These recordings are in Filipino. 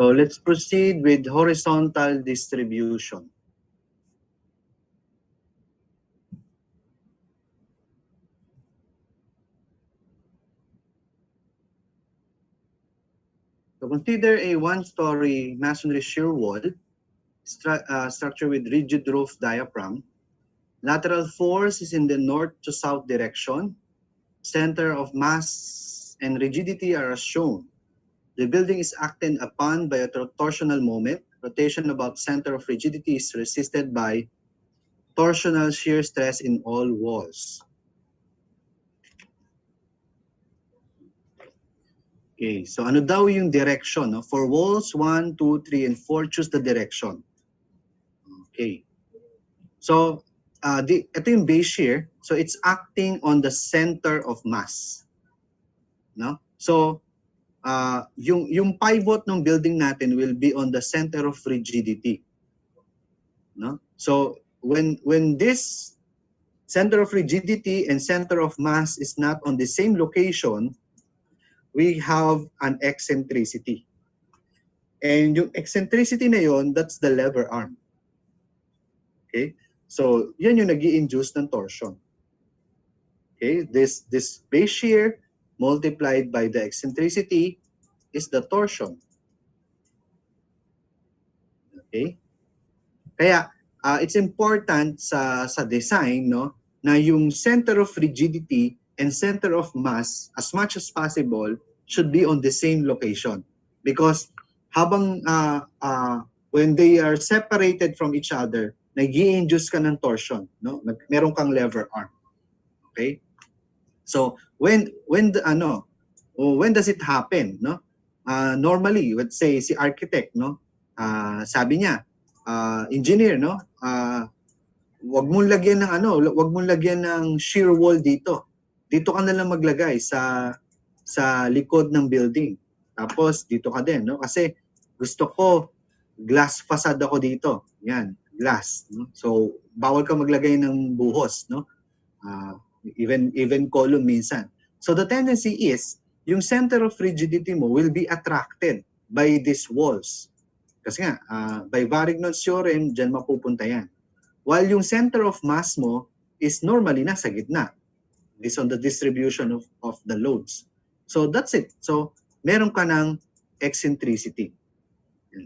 So let's proceed with horizontal distribution. So consider a one-story masonry shear wall structure with rigid roof diaphragm. Lateral force is in the north to south direction. Center of mass and rigidity are as shown. The building is acted upon by a torsional moment. Rotation about center of rigidity is resisted by torsional shear stress in all walls. Okay, so ano daw yung direction? No? For walls 1, 2, 3, and 4, choose the direction. Okay. So, ito yung base shear. So, it's acting on the center of mass. No? So, yung pivot ng building natin will be on the center of rigidity. No? So, when this center of rigidity and center of mass is not on the same location, we have an eccentricity. And yung eccentricity na yon, that's the lever arm. Okay? So, yan yung nag-i-induce ng torsion. Okay? This base shear multiplied by the eccentricity is the torsion. Okay? Kaya, it's important sa design, no, na yung center of rigidity and center of mass, as much as possible, should be on the same location. Because habang when they are separated from each other, nag-i-induce ka ng torsion, no? Meron kang lever arm. Okay? So when does it happen, no? Normally, let's say si architect, no? Sabi niya, engineer, no? Wag mong lagyan ng wag mong lagyan ng shear wall dito. Dito ka na lang maglagay sa likod ng building. Tapos dito ka din, no? Kasi gusto ko glass facade ako dito. Yan, glass, no? So bawal ka maglagay ng buhos, no? Even column minsan. So the tendency is yung center of rigidity mo will be attracted by these walls. Kasi nga, by Varignon's theorem, dyan mapupunta yan. While yung center of mass mo is normally nasa gitna. Based on the distribution of the loads. So that's it. So meron ka ng eccentricity.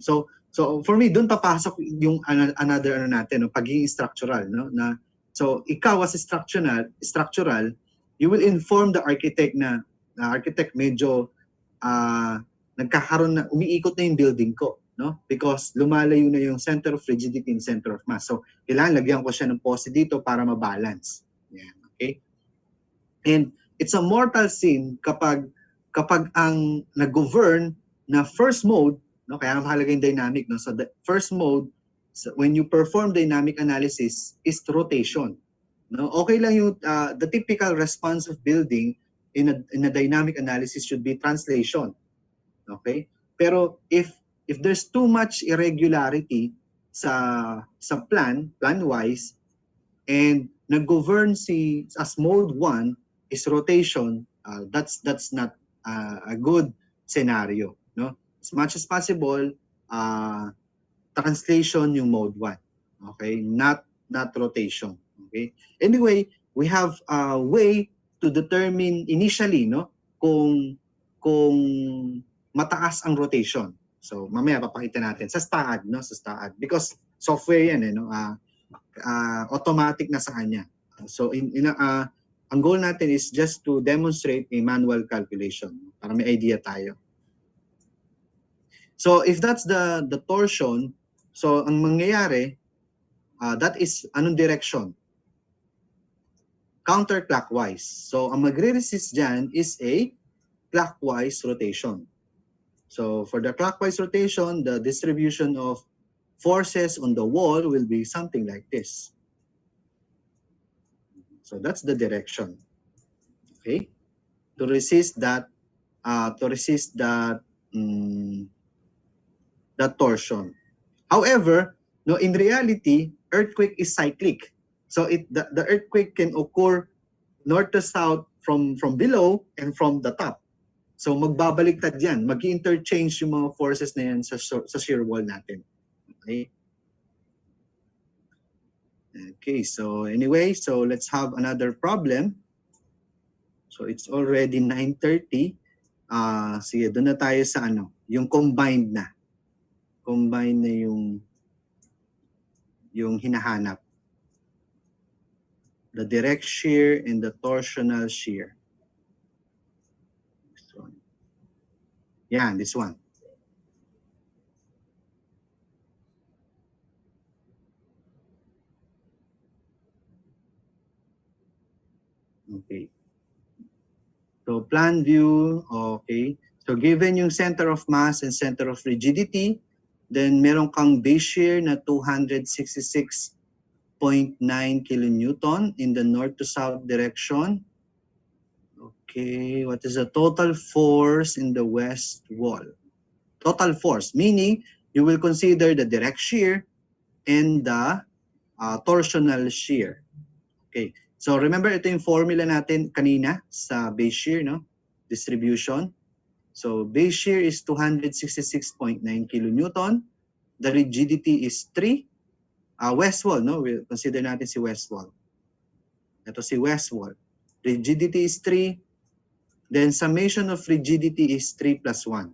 So for me, doon papasok yung another natin, no, pagiging structural, no, na so ikaw as structural, you will inform the architect na architect medyo nagkakaroon na umiikot na yung building ko, no? Because lumalayo na yung center of rigidity and center of mass. So kailangan lagyan ko siya ng poste dito para ma-balance. Yan, okay? And it's a mortal sin kapag ang nag-govern na first mode, no, kaya mahalaga yung dynamic, no? So the first mode, so when you perform dynamic analysis, is rotation. No, okay lang yung the typical response of building in a dynamic analysis should be translation. Okay? Pero if there's too much irregularity sa plan wise, and nag-govern as mode 1 is rotation, that's not a good scenario, no? As much as possible, translation yung mode 1. Okay? Not rotation. Okay? Anyway, we have a way to determine initially, no, kung mataas ang rotation. So mamaya papakita natin sa STAAD, no, sa STAAD, because software yan, no, automatic na sa kanya. So ang goal natin is just to demonstrate a manual calculation para may idea tayo. So if that's the torsion, so ang mangyayari, that is anong direction? Counterclockwise. So ang magre-resist dyan is a clockwise rotation. So for the clockwise rotation, the distribution of forces on the wall will be something like this. So that's the direction. Okay? To resist that that torsion. However, no, in reality, earthquake is cyclic. So the earthquake can occur north to south from below and from the top. So magbabaliktad yan. Mag-interchange yung mga forces na yan sa shear wall natin. Okay? Okay, so anyway, so let's have another problem. So it's already 9:30. Sige, doon na tayo sa ano, yung combined na. Combined na yung hinahanap. The direct shear and the torsional shear. This one. Yan, this one. Okay. So plan view, okay. So given yung center of mass and center of rigidity, then meron kang base shear na 266.9 kilonewton in the north to south direction. Okay, what is the total force in the west wall? Total force, meaning you will consider the direct shear and the torsional shear. Okay, so remember ito yung formula natin kanina sa base shear, no? Distribution. So base shear is 266.9 kilonewton. The rigidity is 3. West wall, no? We'll consider natin si west wall. Ito si west wall. Rigidity is 3. Then summation of rigidity is 3 plus 1.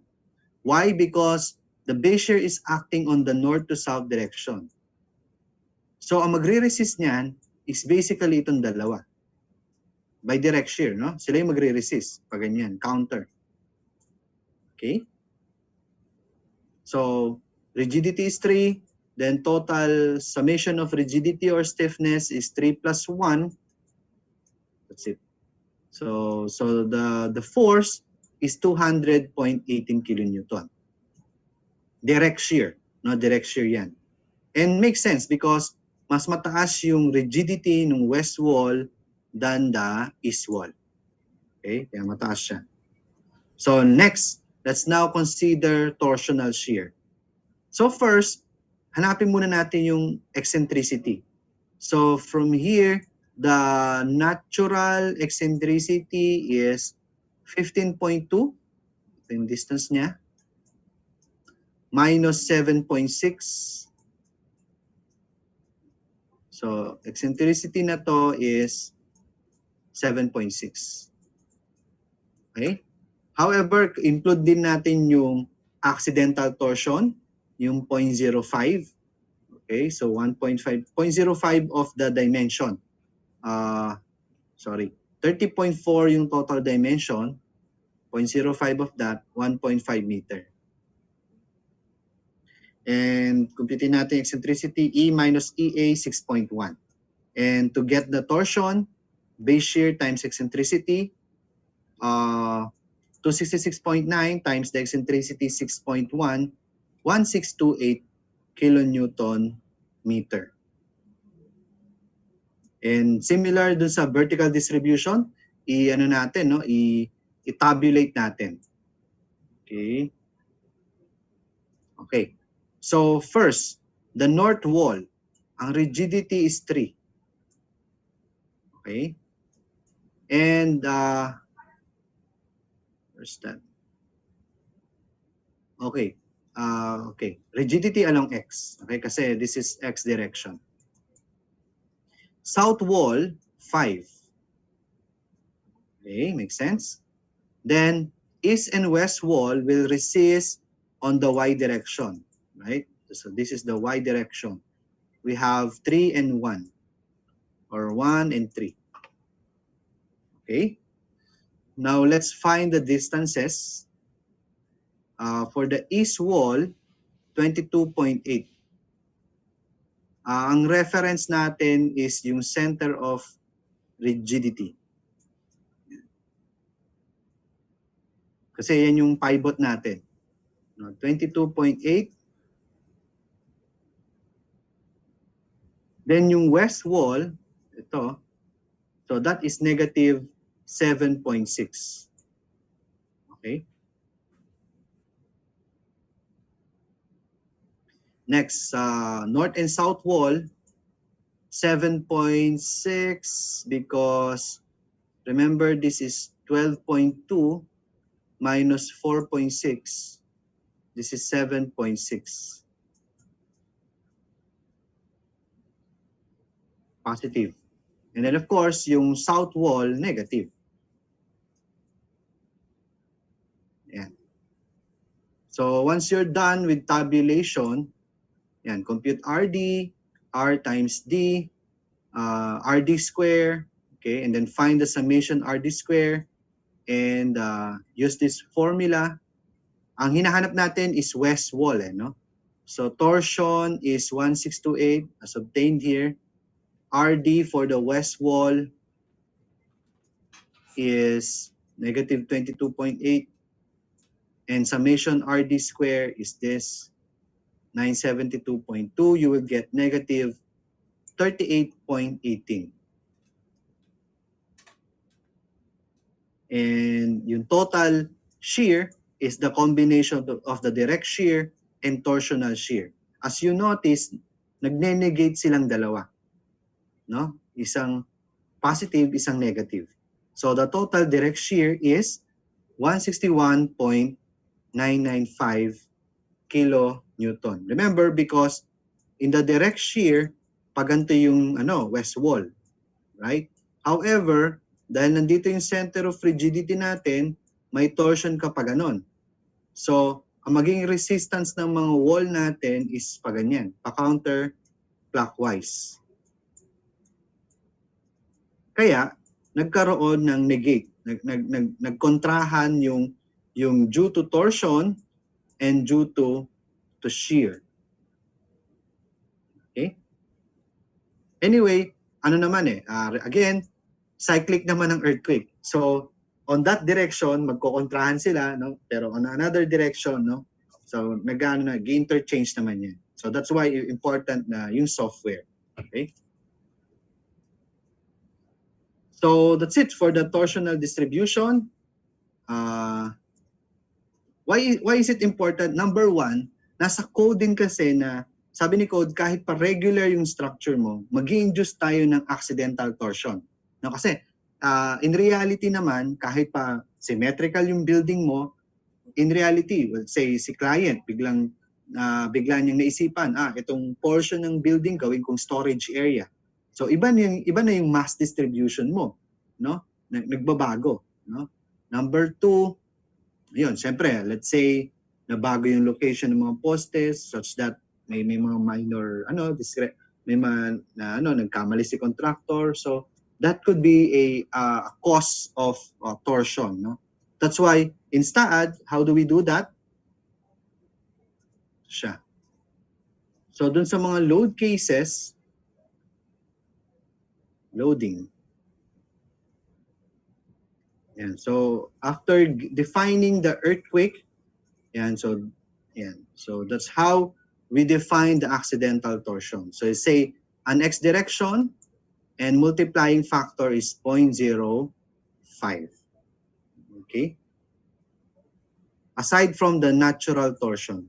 Why? Because the base shear is acting on the north to south direction. So ang magre-resist niyan is basically itong dalawa. By direct shear, no? Sila yung magre-resist. Pag ganyan, counter. Okay? So, rigidity is 3. Then total summation of rigidity or stiffness is 3 plus 1. That's it. So the force is 200.18 kilonewton. Direct shear. No, direct shear yan. And makes sense because mas mataas yung rigidity ng west wall than the east wall. Okay? Kaya mataas siya. So next, let's now consider torsional shear. So first, hanapin muna natin yung eccentricity. So from here, the natural eccentricity is 15.2. Yung distance niya. Minus 7.6. So eccentricity na to is 7.6. Okay? However, include din natin yung accidental torsion, yung 0.05. Okay, so 1.5, 0.05 of the dimension. Sorry, 30.4 yung total dimension, 0.05 of that, 1.5 meter. And computin natin eccentricity, E minus EA, 6.1. And to get the torsion, base shear times eccentricity, 266.9 times the eccentricity 6.1, 1628 kilonewton meter. And similar dun sa vertical distribution, i-ano natin, no? I-tabulate natin. Okay. Okay. So first, the north wall, ang rigidity is 3. Okay. And where's that? Okay. Okay. Rigidity along X. Okay, kasi this is X direction. South wall, 5. Okay, makes sense. Then, east and west wall will resist on the Y direction, right? So this is the Y direction. We have 3 and 1, or 1 and 3. Okay. Now, let's find the distances. For the east wall, 22.8. Ang reference natin is yung center of rigidity. Kasi yan yung pivot natin. 22.8. Then yung west wall, ito, so that is negative 7.6. Okay? Next, north and south wall, 7.6 because remember this is 12.2 minus 4.6. This is 7.6. Positive. And then of course, yung south wall, negative. Yan. So once you're done with tabulation, yan, compute RD, R times D, RD square, okay, and then find the summation RD square, and use this formula. Ang hinahanap natin is west wall, no? So torsion is 1628 as obtained here. RD for the west wall is negative 22.8, and summation RD square is this 972.2. You will get negative 38.18. And yung total shear is the combination of the direct shear and torsional shear. As you notice, nagne-negate silang dalawa, no? Isang positive, isang negative. So the total direct shear is 161.995 kilonewton. Remember, because in the direct shear, paganto yung west wall, right? However, dahil nandito yung center of rigidity natin, may torsion ka pa ganon. So, ang maging resistance ng mga wall natin is pa ganyan, pa counter clockwise. Kaya, nagkaroon ng negate, nagkontrahan yung due to torsion and due to shear. Okay? Anyway, ano naman again, cyclic naman ng earthquake. So, on that direction, magkokontrahan sila, no? Pero on another direction, no? So, nag-interchange naman yan. So, that's why important na yung software. Okay? So, that's it for the torsional distribution. Why is it important? Number one, nasa code din kasi na, sabi ni code, kahit pa regular yung structure mo, mag-i-induce tayo ng accidental torsion. No, kasi in reality naman, kahit pa symmetrical yung building mo, in reality, let's say si client, bigla niyang naisipan, itong portion ng building gawin kong storage area. So iba na yung mass distribution mo, no? Nagbabago, no? Number two, yun, siyempre, let's say, nabago yung location ng mga postes such that may mga minor, may mga, nagkamali si contractor. So, that could be a cause of torsion, no? That's why, in STAAD, how do we do that? Siya. So, dun sa mga load cases, loading. Yan. So, after defining the earthquake, yan, so that's how we define the accidental torsion. So say an x direction and multiplying factor is 0.05. Okay? Aside from the natural torsion.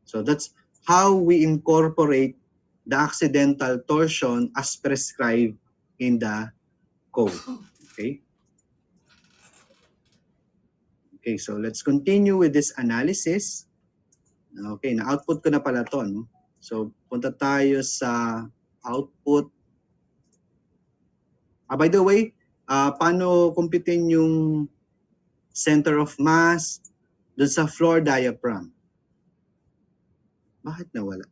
So that's how we incorporate the accidental torsion as prescribed in the code. Okay? Okay, so let's continue with this analysis. Okay, na-output ko na pala to, no? So, punta tayo sa output. By the way, paano kumpitin yung center of mass dun sa floor diaphragm? Bakit nawala?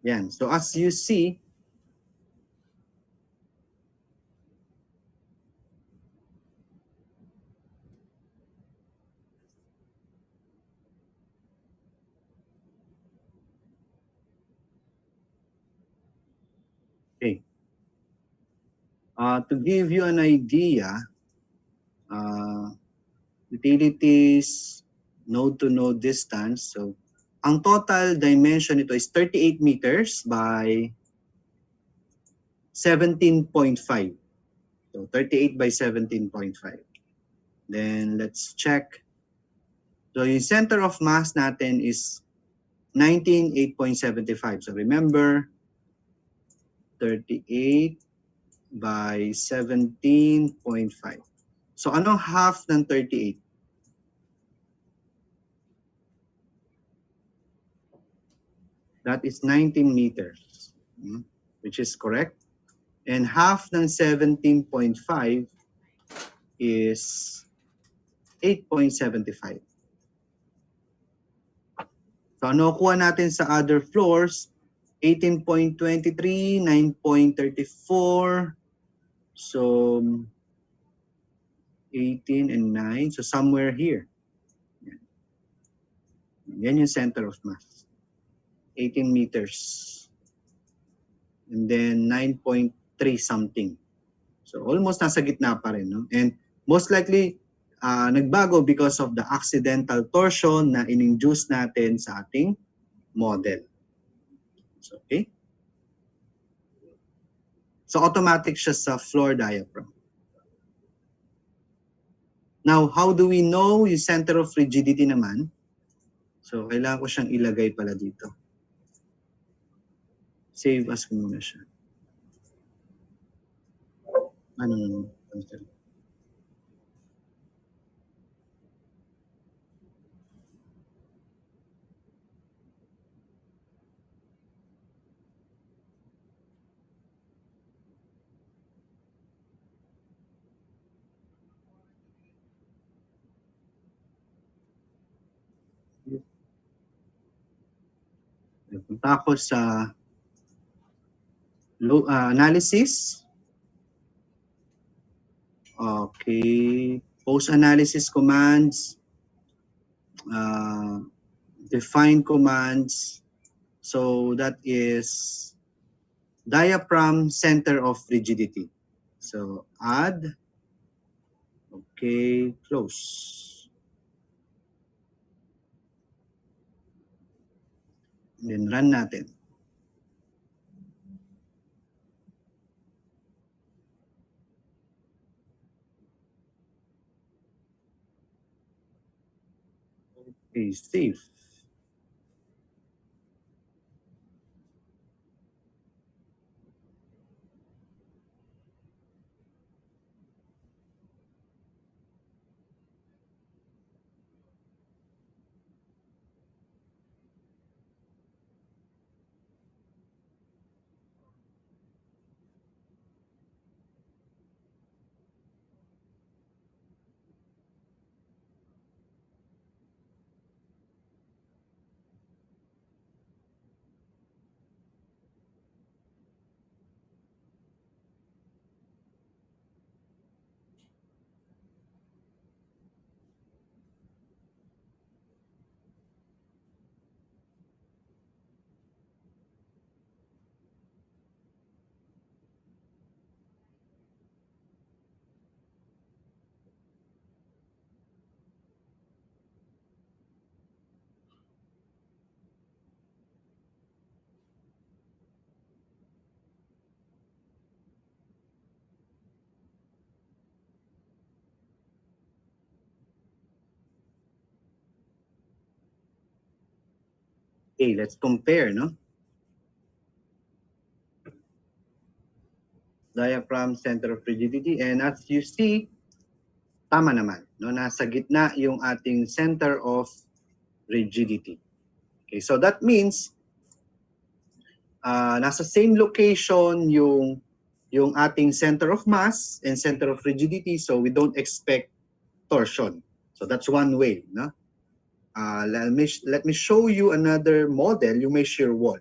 Yan. So, as you see, okay. To give you an idea, utilities, node-to-node distance. So, ang total dimension nito is 38 meters by 17.5. So, 38 by 17.5. Then, let's check. So, yung center of mass natin is 19.8.75. So, remember, 38 by 17.5. So anong half ng 38? That is 19 meters, which is correct. And half ng 17.5 is 8.75. So ano kuha natin sa other floors? 18.23, 9.34. So 18 and 9. So somewhere here. Yan yung center of mass. 18 meters. And then 9.3 something. So almost nasa gitna pa rin. No? And most likely, nagbago because of the accidental torsion na in-induce natin sa ating model. So, okay? So automatic siya sa floor diaphragm. Now, how do we know yung center of rigidity naman? So, kailangan ko siyang ilagay pala dito. Save as ko muna siya. Ano? Punta ako sa analysis. Okay. Post-analysis commands. Define commands. So that is diaphragm center of rigidity. So add. Okay. Close. Then run natin. Okay, save. Okay, let's compare, no? Diaphragm center of rigidity, and as you see, tama naman, no? Nasa gitna yung ating center of rigidity. Okay, so that means nasa same location yung ating center of mass and center of rigidity, so we don't expect torsion. So that's one way, no? Let me show you another model, yung may shear wall.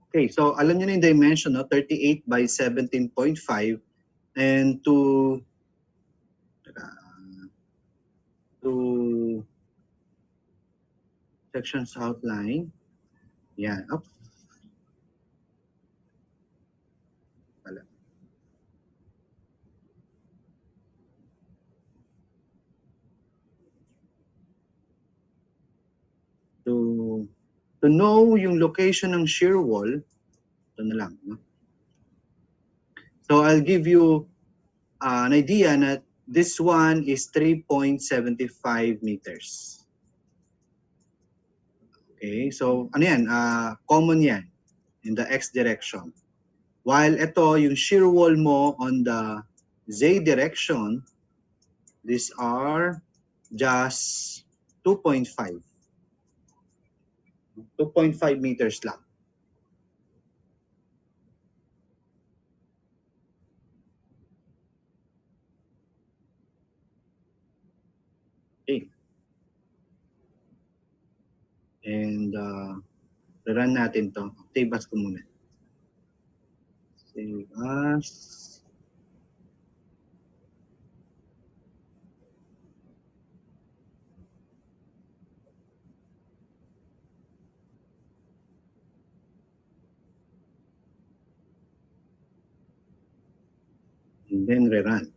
Okay, so alam niyo na yung dimension, no? 38 by 17.5, and to sections outline. Yan. Up. Pala. To, to know yung location ng shear wall, ito na lang. No? So I'll give you an idea na this one is 3.75 meters. Okay, so ano yan? Common yan in the x direction. While ito, yung shear wall mo on the z direction, these are just 2.5. 2.5 meters lang. Okay. And run natin to. Save as ko muna. Save as. And then rerun.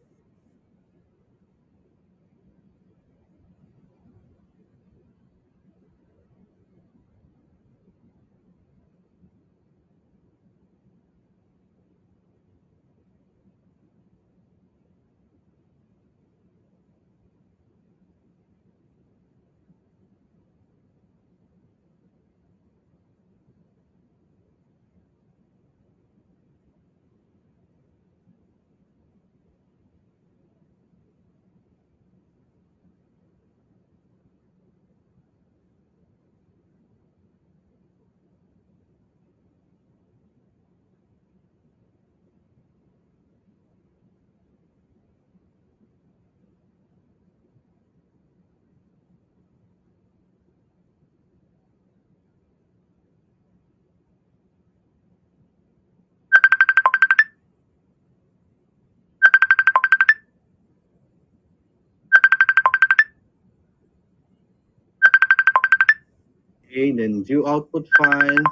Okay, then view output file.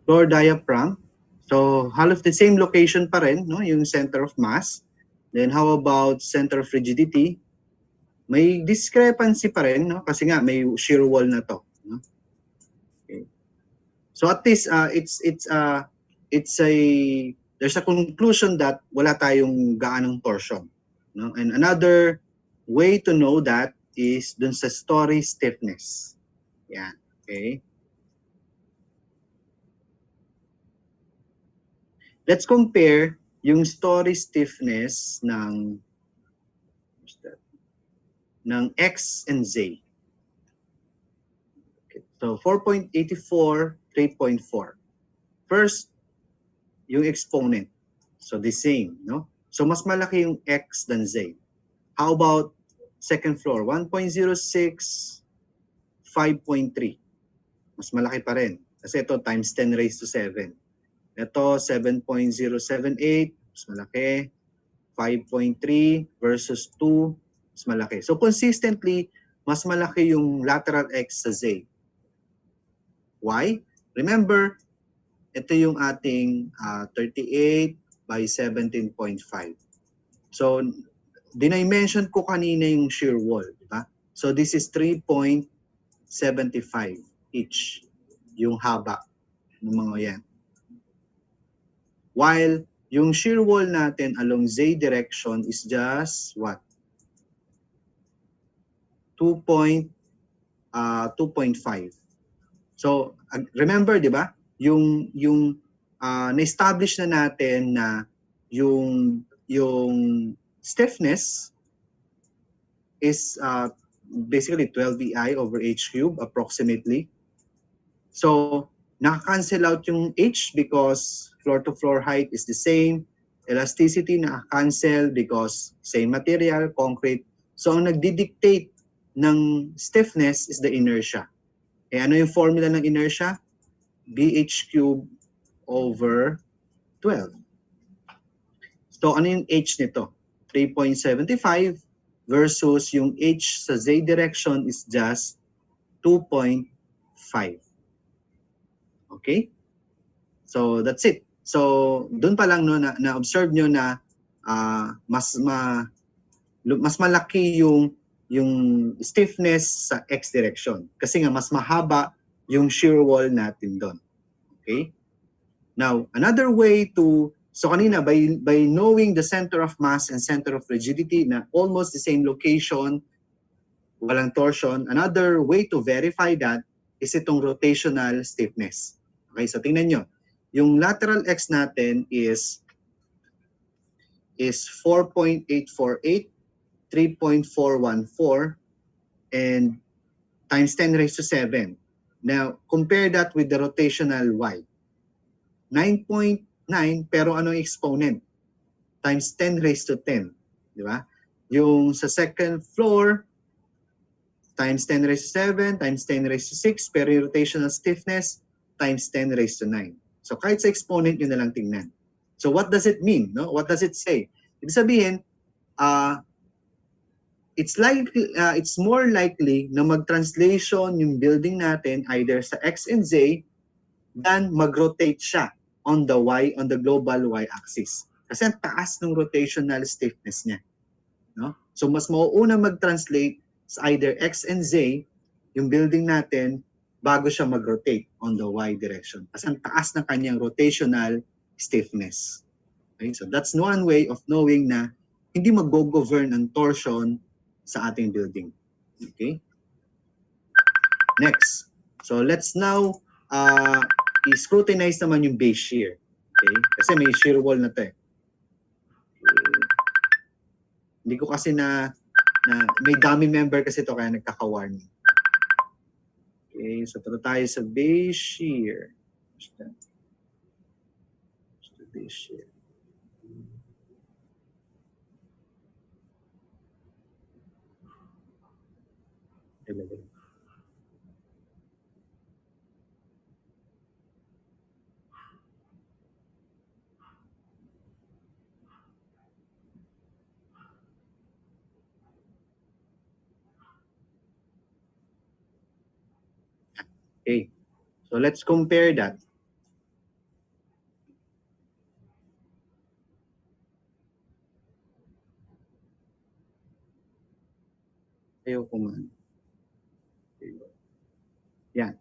Floor diaphragm. So halos the same location pa rin, no? Yung center of mass. Then how about center of rigidity? May discrepancy pa rin, no? Kasi nga may shear wall na to, no? Okay. So at least it's a there's a conclusion that wala tayong gaanong torsion, no? And another way to know that is dun sa story stiffness. Yan. Okay. Let's compare yung story stiffness ng X and Z. Okay. So 4.84, 3.4. First, yung exponent. So the same, no? So mas malaki yung X than Z. How about second floor? 1.06, 5.3. Mas malaki pa rin. Kasi ito times 10 raised to 7. Ito 7.078, mas malaki. 5.3 versus 2, mas malaki. So consistently, mas malaki yung lateral X sa Z. Why? Remember, ito yung ating 38 by 17.5. So, dinimension ko kanina yung shear wall, di ba? So, this is 3.75 each, yung haba ng mga yan. While yung shear wall natin along Z direction is just what? 2.5. So, remember, di ba? Yung na-establish na natin na yung stiffness is basically 12 VI over H cube approximately. So, naka-cancel out yung H because floor-to-floor height is the same. Elasticity naka-cancel because same material, concrete. So, ang nagdi-dictate ng stiffness is the inertia. Eh, ano yung formula ng inertia? BH cube over 12. So ano yung H nito? 3.75 versus yung H sa Z direction is just 2.5. Okay? So that's it. So doon pa lang no na-observe nyo na mas malaki yung stiffness sa X direction kasi nga mas mahaba yung shear wall natin doon. Okay? Now, another way to so kanina by knowing the center of mass and center of rigidity na almost the same location, walang torsion, another way to verify that is itong rotational stiffness. Okay, so tingnan nyo. Yung lateral X natin is 4.848, 3.414, and times 10 raised to 7. Now, compare that with the rotational Y. 9.9, pero anong exponent? Times 10 raised to 10. Di ba? Yung sa second floor, times 10 raised to 7, times 10 raised to 6, pero yung rotational stiffness, times 10 raised to 9. So kahit sa exponent yun na lang tingnan. So what does it mean? No? What does it say? Ibig sabihin, it's more likely na mag-translation yung building natin either sa X and Z than mag-rotate siya on the global y-axis. Kasi ang taas ng rotational stiffness niya. No? So mas mauuna mag-translate sa either X and Z yung building natin bago siya mag-rotate on the y direction. Kasi ang taas ng kanyang rotational stiffness. Okay? So that's one way of knowing na hindi mag-govern ang torsion sa ating building. Okay? Next. So let's now i-scrutinize naman yung base shear. Okay? Kasi may shear wall na to eh. Okay. Hindi ko kasi na may dummy member kasi to kaya nagkaka-warning. Okay, so tara tayo sa base shear. Base shear. Okay, so let's compare that. Ayaw ko man. Yan.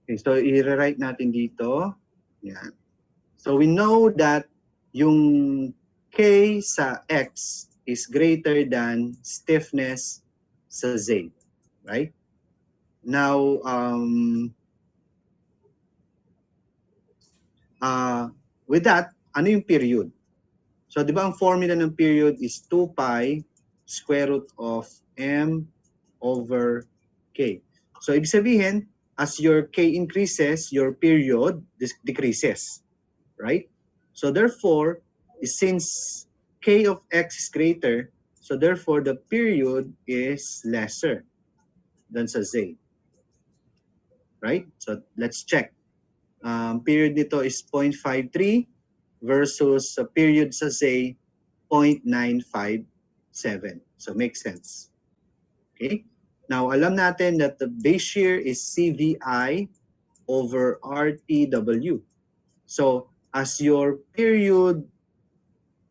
Okay, so i-rewrite natin dito. Yan. So we know that yung K sa X is greater than stiffness sa Z. Right? Now, with that, ano yung period? So, di ba ang formula ng period is 2 pi square root of m over k. So, ibig sabihin, as your k increases, your period decreases. Right? So, therefore, since k of x is greater, so therefore, the period is lesser than sa z. Right? So, let's check. Period nito is 0.53 versus sa period sa Z, 0.957. So, makes sense. Okay? Now, alam natin that the base shear is CVI over RTW. So, as your period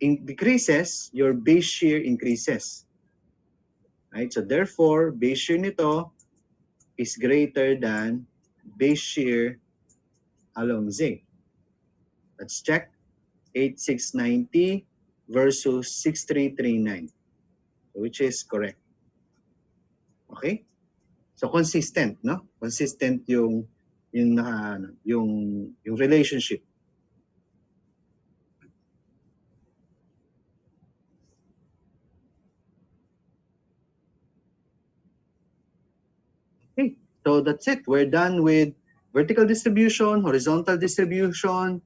decreases, your base shear increases. Right? So, therefore, base shear nito is greater than base shear along Z. Let's check. 8690 versus 6339, which is correct. Okay? So consistent, no? Consistent yung relationship. Okay. So that's it. We're done with vertical distribution, horizontal distribution,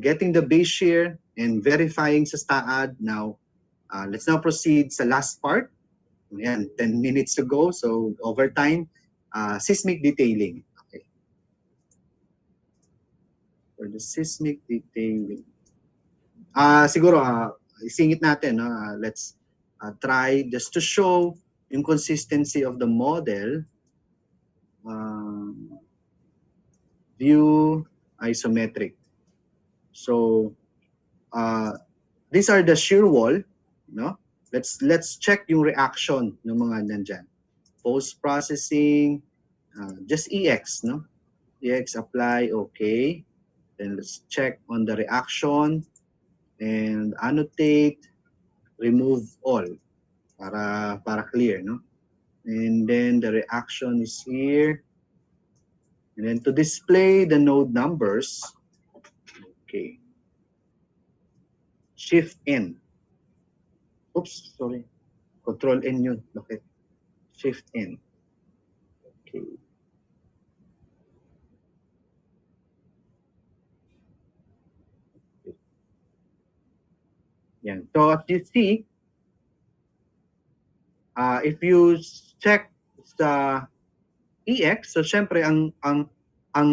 getting the base shear, and verifying sa STAAD. Now, let's now proceed sa last part. Ayan, 10 minutes to go. So, over time, seismic detailing. Okay. For the seismic detailing. Siguro, isingit natin, no? Let's try just to show yung consistency of the model. Uh, View isometric. So, uh, these are the shear wall, no? Let's check yung reaction ng mga nandyan. Post processing, just EX, no? EX apply, okay. Then let's check on the reaction and annotate, remove all para clear, no? And then the reaction is here. And then to display the node numbers, okay, Shift N. Oops, sorry. Control N yun. Bakit? Shift N. Okay. Yan. So as you see, if you check sa EX, so syempre ang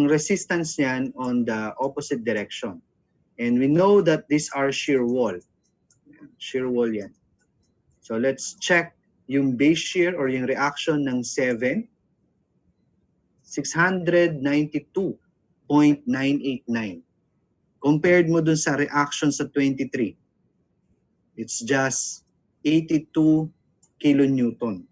resistance niyan on the opposite direction. And we know that these are shear wall. Shear wall yan. So let's check yung base shear or yung reaction ng 7, 692.989. Compared mo dun sa reaction sa 23, it's just 82 kilonewton.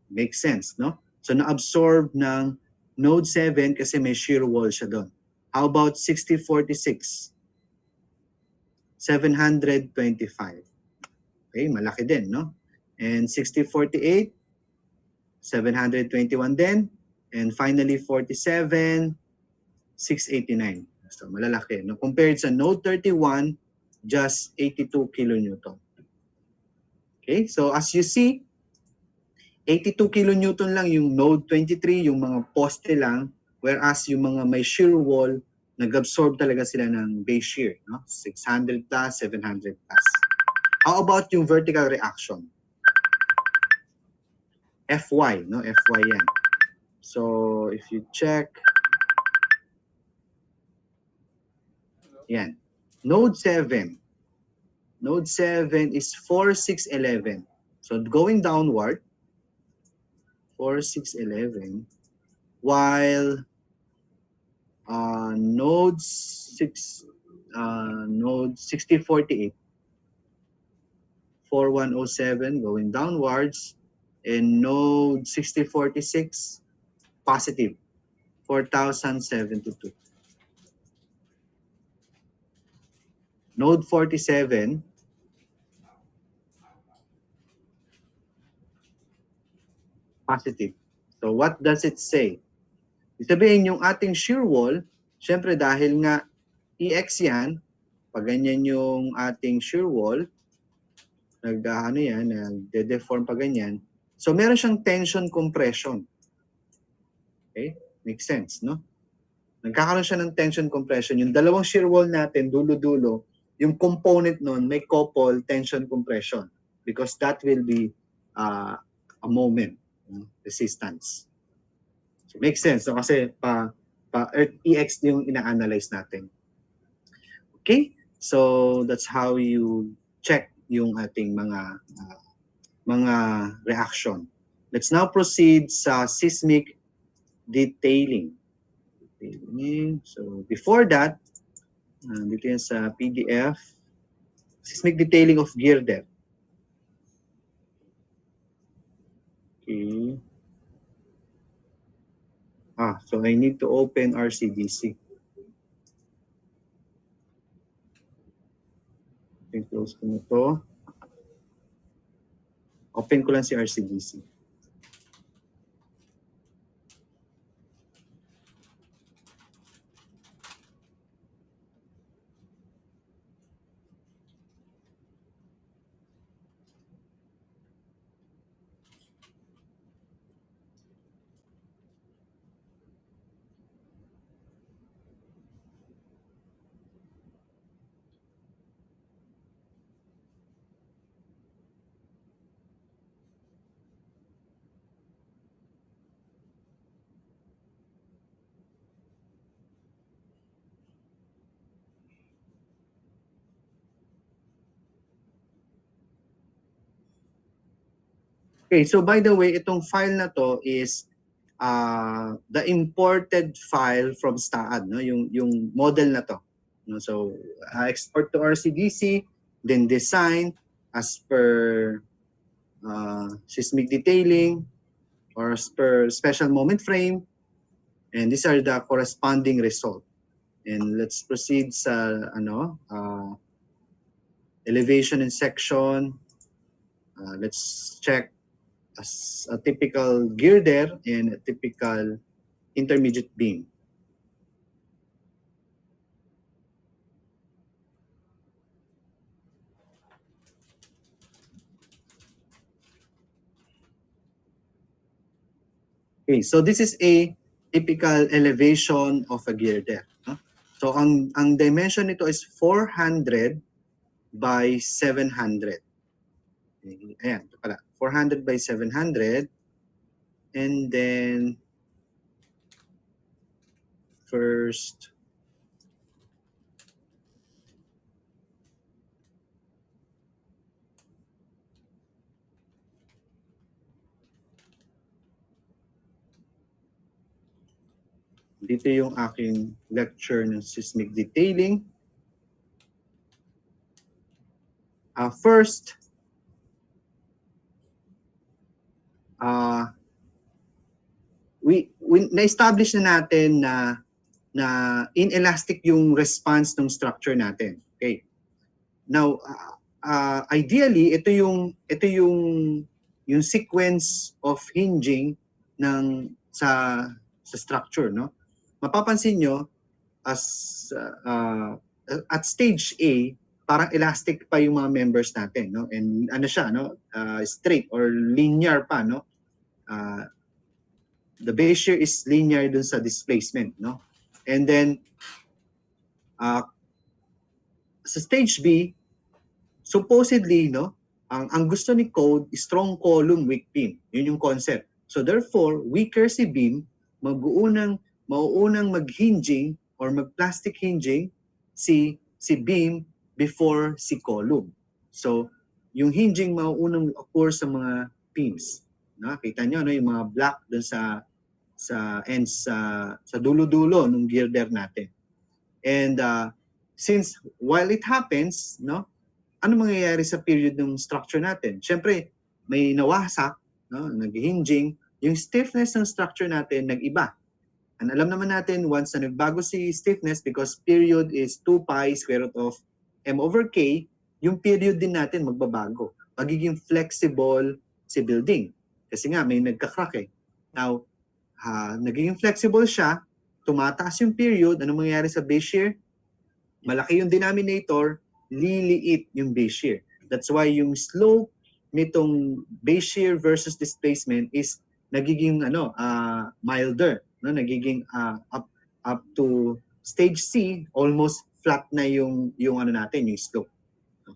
Makes sense, no? So na-absorb ng node 7 kasi may shear wall siya doon. How about 6046? 725. Okay, malaki din, no? And 6048, 721 din. And finally, 47, 689. So malalaki. No? Compared sa node 31, just 82 kilonewton. Okay, so as you see, 82 kilonewton lang yung node 23, yung mga poste lang, whereas yung mga may shear wall, nag-absorb talaga sila ng base shear, no? 600 plus, 700 plus. How about yung vertical reaction? FY, no? FY yan. So, if you check, yan. Node 7. Node 7 is 4611. So, going downward, 4611, while node 6, node 6048, 4107 going downwards, and node 6046 positive, 4072. Node 47 positive. So what does it say? Ibig sabihin yung ating shear wall, syempre dahil nga EX yan, pag ganyan yung ating shear wall, ano yan, nagde-deform pa ganyan. So meron siyang tension compression. Okay? Makes sense, no? Nagkakaroon siya ng tension compression. Yung dalawang shear wall natin, dulo-dulo, yung component nun may couple tension compression because that will be a moment, resistance. So, makes sense. So, kasi Earth EX yung ina-analyze natin. Okay? So, that's how you check yung ating mga reaction. Let's now proceed sa seismic detailing. So, before that, dito yan sa PDF, seismic detailing of girder. Okay. So I need to open RCDC. Close ko na to. Open ko lang si RCDC. Okay, so by the way, itong file na to is the imported file from STAAD, no? Yung model na to. No? So, export to RCDC, then design as per seismic detailing or as per special moment frame, and these are the corresponding result. And let's proceed sa elevation and section. Let's check as a typical girder and a typical intermediate beam. Okay, so this is a typical elevation of a girder. No? So ang dimension nito is 400 by 700. Ayan, ito pala. 400 by 700. And then, first, dito yung aking lecture ng seismic detailing. First, na-establish na natin na inelastic yung response ng structure natin. Okay. Now, ideally, ito yung sequence of hinging ng sa structure, no? Mapapansin nyo as at stage A, parang elastic pa yung mga members natin, no? And ano siya, no? Straight or linear pa, no? The base shear is linear dun sa displacement, no? And then sa stage B, supposedly, no, ang gusto ni code, strong column, weak beam. Yun yung concept. So therefore, weaker si beam, mauunang mag-hinging or mag-plastic hinging si beam before si column. So, yung hinging mauunang occur sa mga beams. No? Kita nyo, no, yung mga black dun sa ends sa dulo-dulo ng girder natin. And since while it happens, no, ano mangyayari sa period ng structure natin? Siyempre, may nawasak, no, nag-hinging, yung stiffness ng structure natin nag-iba. And alam naman natin, once na nagbago si stiffness, because period is 2 pi square root of m over k, yung period din natin magbabago. Magiging flexible si building. Kasi nga, may nagka-crack eh. Now, nagiging flexible siya, tumataas yung period, ano mangyayari sa base shear? Malaki yung denominator, liliit yung base shear. That's why yung slope nitong base shear versus displacement is nagiging milder, no? Nagiging up to stage C, almost flat na yung natin, yung slope.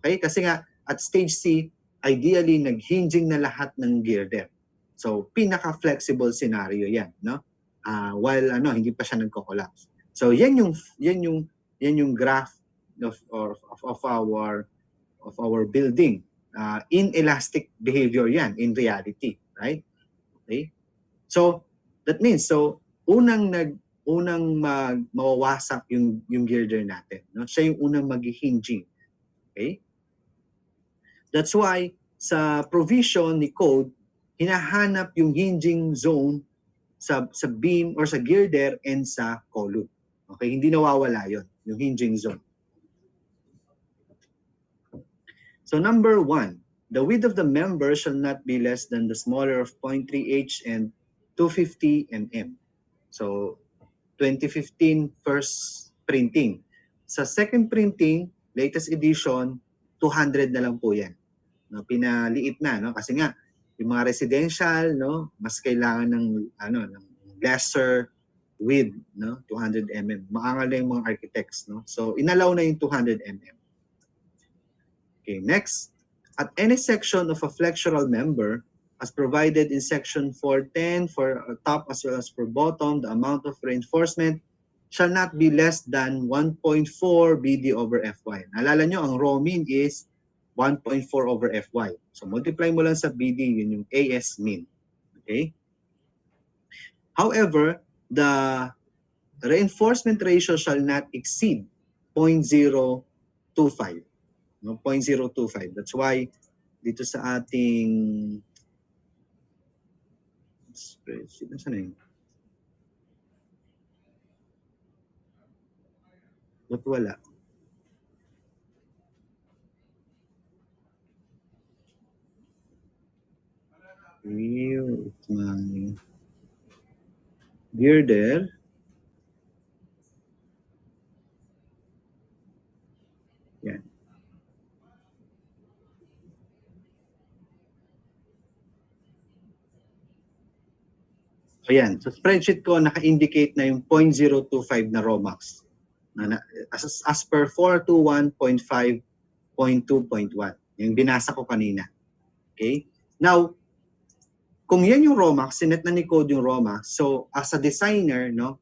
Okay? Kasi nga at stage C, ideally naghinging na lahat ng girder. So pinaka-flexible scenario 'yan, no? While hindi pa siya nagko-collapse. So yan yung graph of our building. Inelastic behavior yan in reality, right? Okay? So that means unang mawawasak yung girder natin, no? Siya yung unang maghihinging. Okay? That's why sa provision ni code, hinahanap yung hinging zone sa beam or sa girder and sa column. Okay, hindi nawawala 'yon, yung hinging zone. So number 1, the width of the member shall not be less than the smaller of 0.3 h and 250 mm. So 2015 first printing. Sa second printing, latest edition, 200 na lang po 'yan. No, pinaliit na, no, kasi nga yung mga residential, no, mas kailangan ng ng lesser width, no, 200 mm. Maangal na yung mga architects, no. So inalaw na yung 200 mm. Okay, next, at any section of a flexural member as provided in section 410 for top as well as for bottom, the amount of reinforcement shall not be less than 1.4 BD over FY. Naalala nyo, ang raw mean is 1.4 over Fy. So multiply mo lang sa BD, yun yung AS mean. Okay? However, the reinforcement ratio shall not exceed 0.025. No? 0.025. That's why dito sa ating spreadsheet, saan na yun? Ba't wala? Here, it's my girder. Yan. So yan. So spreadsheet ko, naka-indicate na yung 0.025 na Romax. As per 421.5.2.1. Yung binasa ko kanina. Okay? Now, kung yan yung Romax, sinet na ni Code yung Romax, so as a designer, no,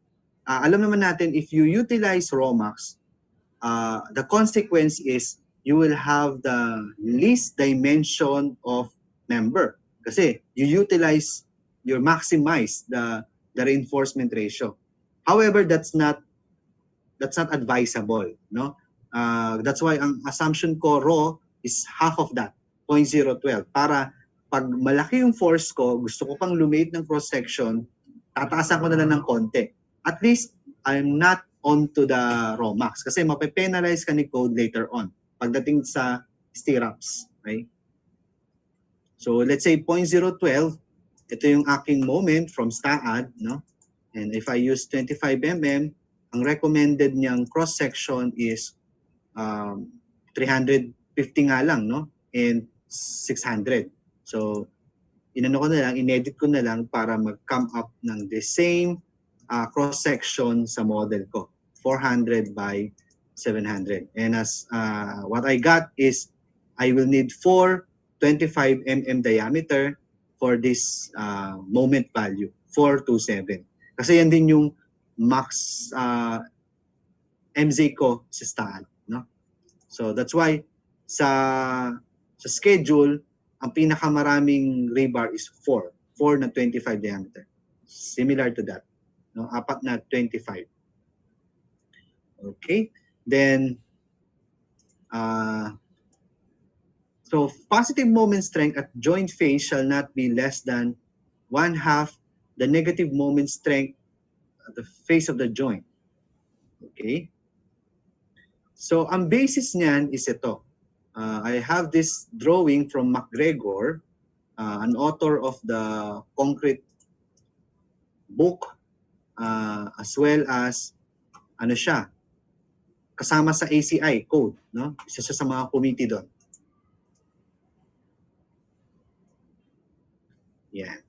alam naman natin, if you utilize Romax, the consequence is you will have the least dimension of member. Kasi you utilize, you maximize the reinforcement ratio. However, that's not advisable, no? That's why ang assumption ko raw is half of that, 0.012. Para pag malaki yung force ko, gusto ko pang lumate ng cross section, tataasan ko na lang ng konti. At least I'm not onto the Romax kasi mape-penalize ka ni Code later on pagdating sa stirrups, right? So let's say 0.012, ito yung aking moment from STAAD, no? And if I use 25 mm, ang recommended niyang cross section is 350 nga lang, no? And 600. So inano ko na lang, inedit ko na lang para mag-come up ng the same cross section sa model ko, 400 by 700. And as what I got is I will need 4 25 mm diameter for this moment value, 427. Kasi yan din yung max MZ ko sa STAAD, no? So that's why sa schedule, ang pinakamaraming rebar is 4. 4 na 25 diameter. Similar to that. No? 4 na 25. Okay? Then, so positive moment strength at joint face shall not be less than 1/2 the negative moment strength at the face of the joint. Okay? So, ang basis niyan is ito. I have this drawing from McGregor, an author of the concrete book, as well as ano siya, kasama sa ACI code, no? Isa siya sa mga committee doon. Yan.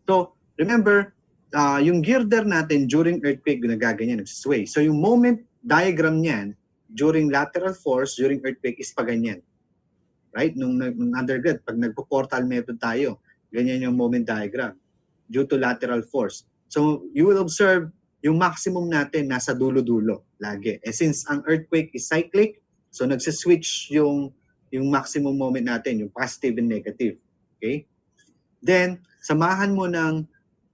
So, remember, yung girder natin during earthquake, nagaganyan, nagsisway. So, yung moment diagram niyan during lateral force, during earthquake is paganyan. Right? Nung undergrad, pag nagpo-portal method tayo, ganyan yung moment diagram due to lateral force. So, you will observe yung maximum natin nasa dulo-dulo lagi. Eh since ang earthquake is cyclic, so nagsiswitch yung maximum moment natin, yung positive and negative. Okay? Then, samahan mo ng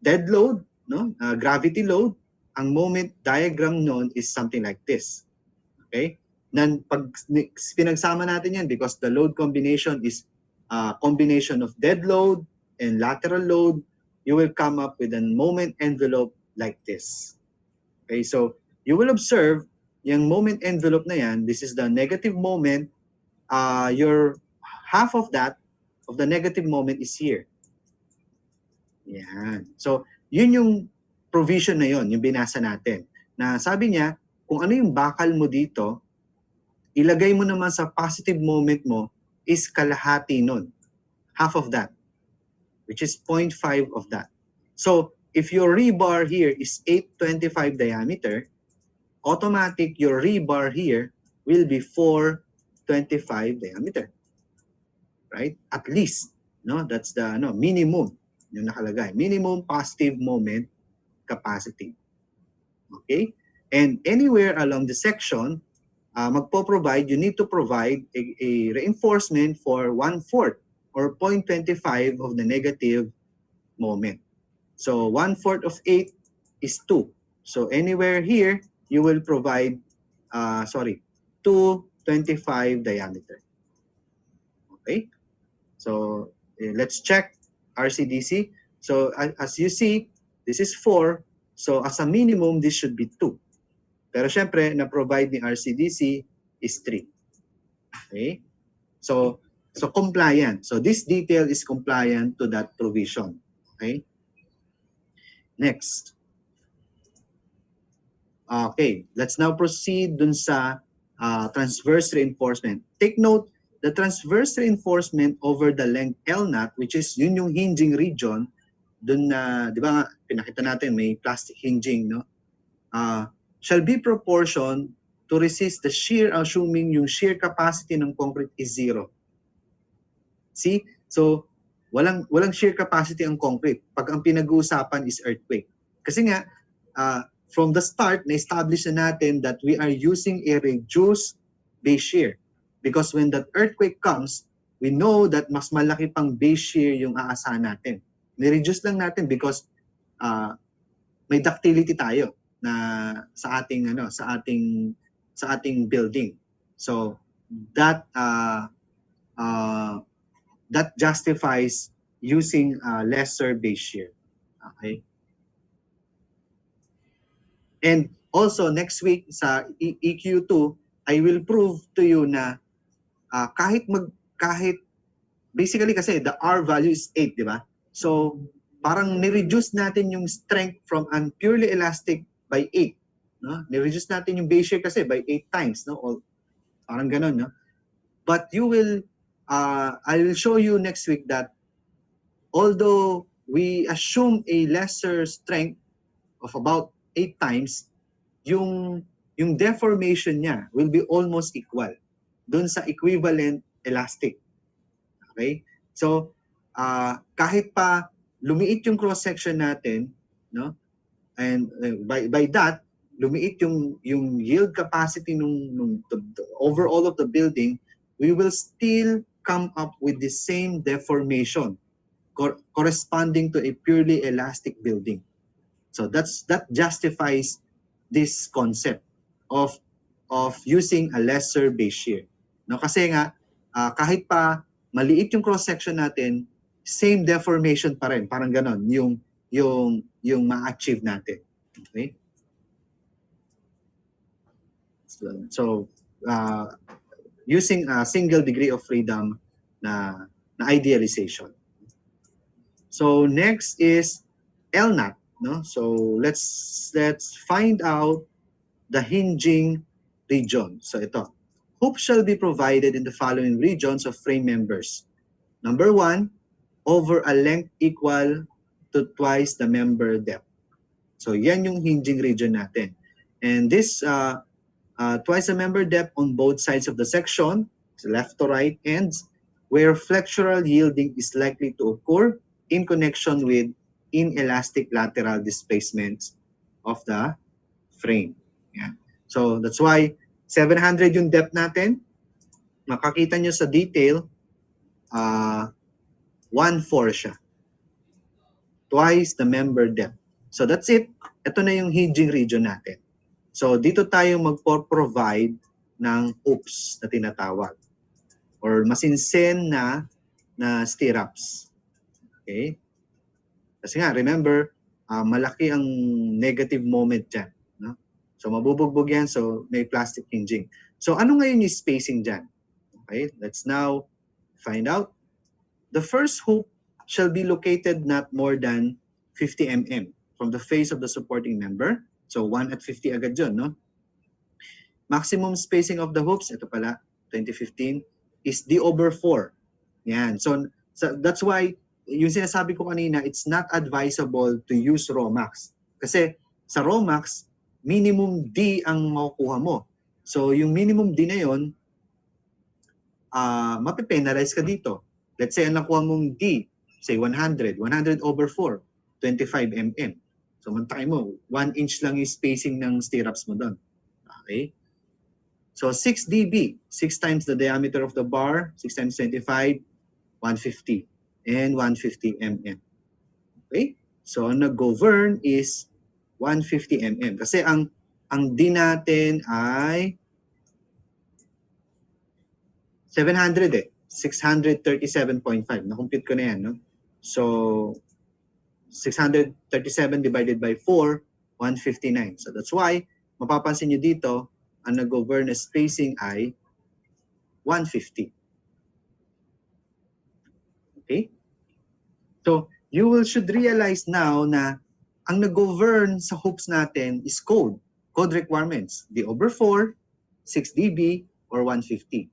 dead load, no? Gravity load. Ang moment diagram nun is something like this. Okay? Then, pag pinagsama natin yan, because the load combination is a combination of dead load and lateral load, you will come up with a moment envelope like this. Okay, so you will observe yung moment envelope na yan, this is the negative moment, your half of that, of the negative moment is here. Yan. So, yun yung provision na yun, yung binasa natin. Na sabi niya, kung ano yung bakal mo dito, ilagay mo naman sa positive moment mo is kalahati nun. Half of that, which is 0.5 of that. So, if your rebar here is 825 diameter, automatic your rebar here will be 425 diameter. Right? At least, no? That's the minimum yung nakalagay. Minimum positive moment capacity. Okay? And anywhere along the section, you need to provide a reinforcement for 1/4 or 0.25 of the negative moment. So 1/4 of 8 is 2. So anywhere here, you will provide, 225 diameter. Okay? So let's check RCDC. So as you see, this is 4. So as a minimum, this should be 2. Pero syempre, na-provide ni RCDC is 3. Okay? So compliant. So this detail is compliant to that provision. Okay? Next. Okay, let's now proceed dun sa transverse reinforcement. Take note, the transverse reinforcement over the length L0, which is yun yung hinging region, dun na, di ba nga, pinakita natin may plastic hinging, no? Shall be proportion to resist the shear, assuming yung shear capacity ng concrete is 0. See? So, walang shear capacity ang concrete pag ang pinag-uusapan is earthquake. Kasi nga, from the start, na-establish na natin that we are using a reduced base shear. Because when that earthquake comes, we know that mas malaki pang base shear yung aasahan natin. Ni-reduce lang natin because may ductility tayo na sa ating building. So that that justifies using lesser base shear. Okay? And also next week sa EQ2, I will prove to you na kahit basically kasi the R value is 8, di ba? So parang ni-reduce natin yung strength from an purely elastic by 8, no? Ni-reduce natin yung base shear kasi by 8 times, no? O, parang ganun, no? But you will I will show you next week that although we assume a lesser strength of about 8 times, yung deformation niya will be almost equal dun sa equivalent elastic. Okay? So, kahit pa lumiit yung cross-section natin, no? And by that, lumiit yung yield capacity nung the overall of the building, we will still come up with the same deformation corresponding to a purely elastic building. So that justifies this concept of using a lesser base shear. No, kasi nga kahit pa maliit yung cross section natin, same deformation pa rin, parang ganon yung ma-achieve natin. Okay? So using a single degree of freedom na idealization. So next is LNAT, no? So let's find out the hinging region. So ito. Hoops shall be provided in the following regions of frame members. Number 1, over a length equal to twice the member depth. So yan yung hinging region natin. And this twice the member depth on both sides of the section, left to right ends, where flexural yielding is likely to occur in connection with inelastic lateral displacements of the frame. Yan. So that's why 700 yung depth natin. Makakita nyo sa detail, 1/4 siya. Twice the member depth. So that's it. Ito na yung hinging region natin. So dito tayo magpo-provide ng hoops na tinatawag or masinsen na stirrups. Okay? Kasi nga, remember, malaki ang negative moment dyan. No? So mabubugbog yan, so may plastic hinging. So ano ngayon yung spacing dyan? Okay, let's now find out. The first hoop shall be located not more than 50 mm from the face of the supporting member. So 1 at 50 agad yun, no? Maximum spacing of the hoops, ito pala, 2015, is D over 4. Yan. So that's why, yung sinasabi ko kanina, it's not advisable to use Romax. Kasi sa Romax, minimum D ang makukuha mo. So yung minimum D na yun, mapipenalize ka dito. Let's say, ang nakuha mong D, say 100 over 4, 25 mm. So, mantakay mo, 1 inch lang yung spacing ng stirrups mo doon. Okay? So 6 dB, 6 times the diameter of the bar, 6 times 25, 150, and 150 mm. Okay? So ang nag-govern is 150 mm. Kasi ang D natin ay 700 eh. 637.5. Na-compute ko na yan, no? So, 637 divided by 4, 159. So that's why, mapapansin nyo dito, ang nag-govern na spacing ay 150. Okay? So, should realize now na ang nag-govern sa hoops natin is code. Code requirements. D over 4, 6 dB, or 150.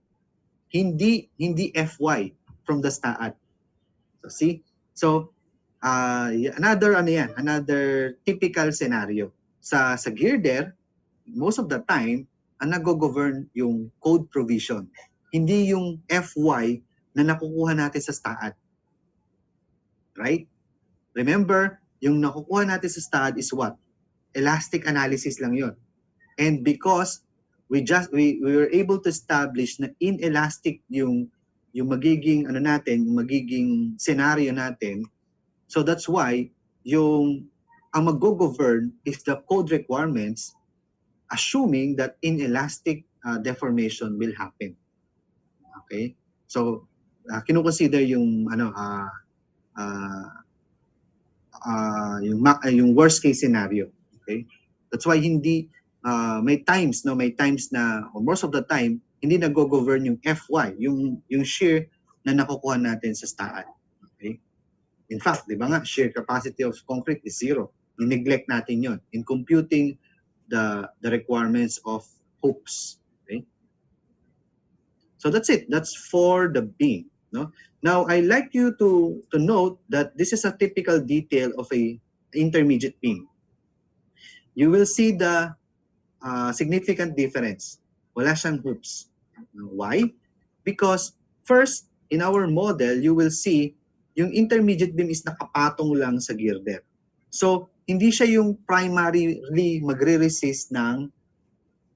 Hindi FY from the STAAD. So, see? So, another typical scenario. Sa girder, most of the time, ang nag-govern yung code provision. Hindi yung FY na nakukuha natin sa STAAD. Right? Remember, yung nakukuha natin sa STAAD is what? Elastic analysis lang yon. And because we were able to establish na inelastic yung magiging yung magiging scenario natin. So that's why ang mag-govern is the code requirements, assuming that inelastic deformation will happen. Okay? So kino-consider yung yung worst case scenario. Okay? That's why may times na or most of the time hindi nag-govern yung FY, yung shear na nakukuha natin sa STAAD. Okay? In fact, di ba nga, shear capacity of concrete is 0. Ni-neglect natin yon in computing the requirements of hoops. Okay? So that's it. That's for the beam. No? Now, I like you to note that this is a typical detail of a intermediate beam. You will see the significant difference. Wala siyang hoops. Why? Because first, in our model, you will see yung intermediate beam is nakapatong lang sa girder. So, hindi siya yung primarily magre-resist ng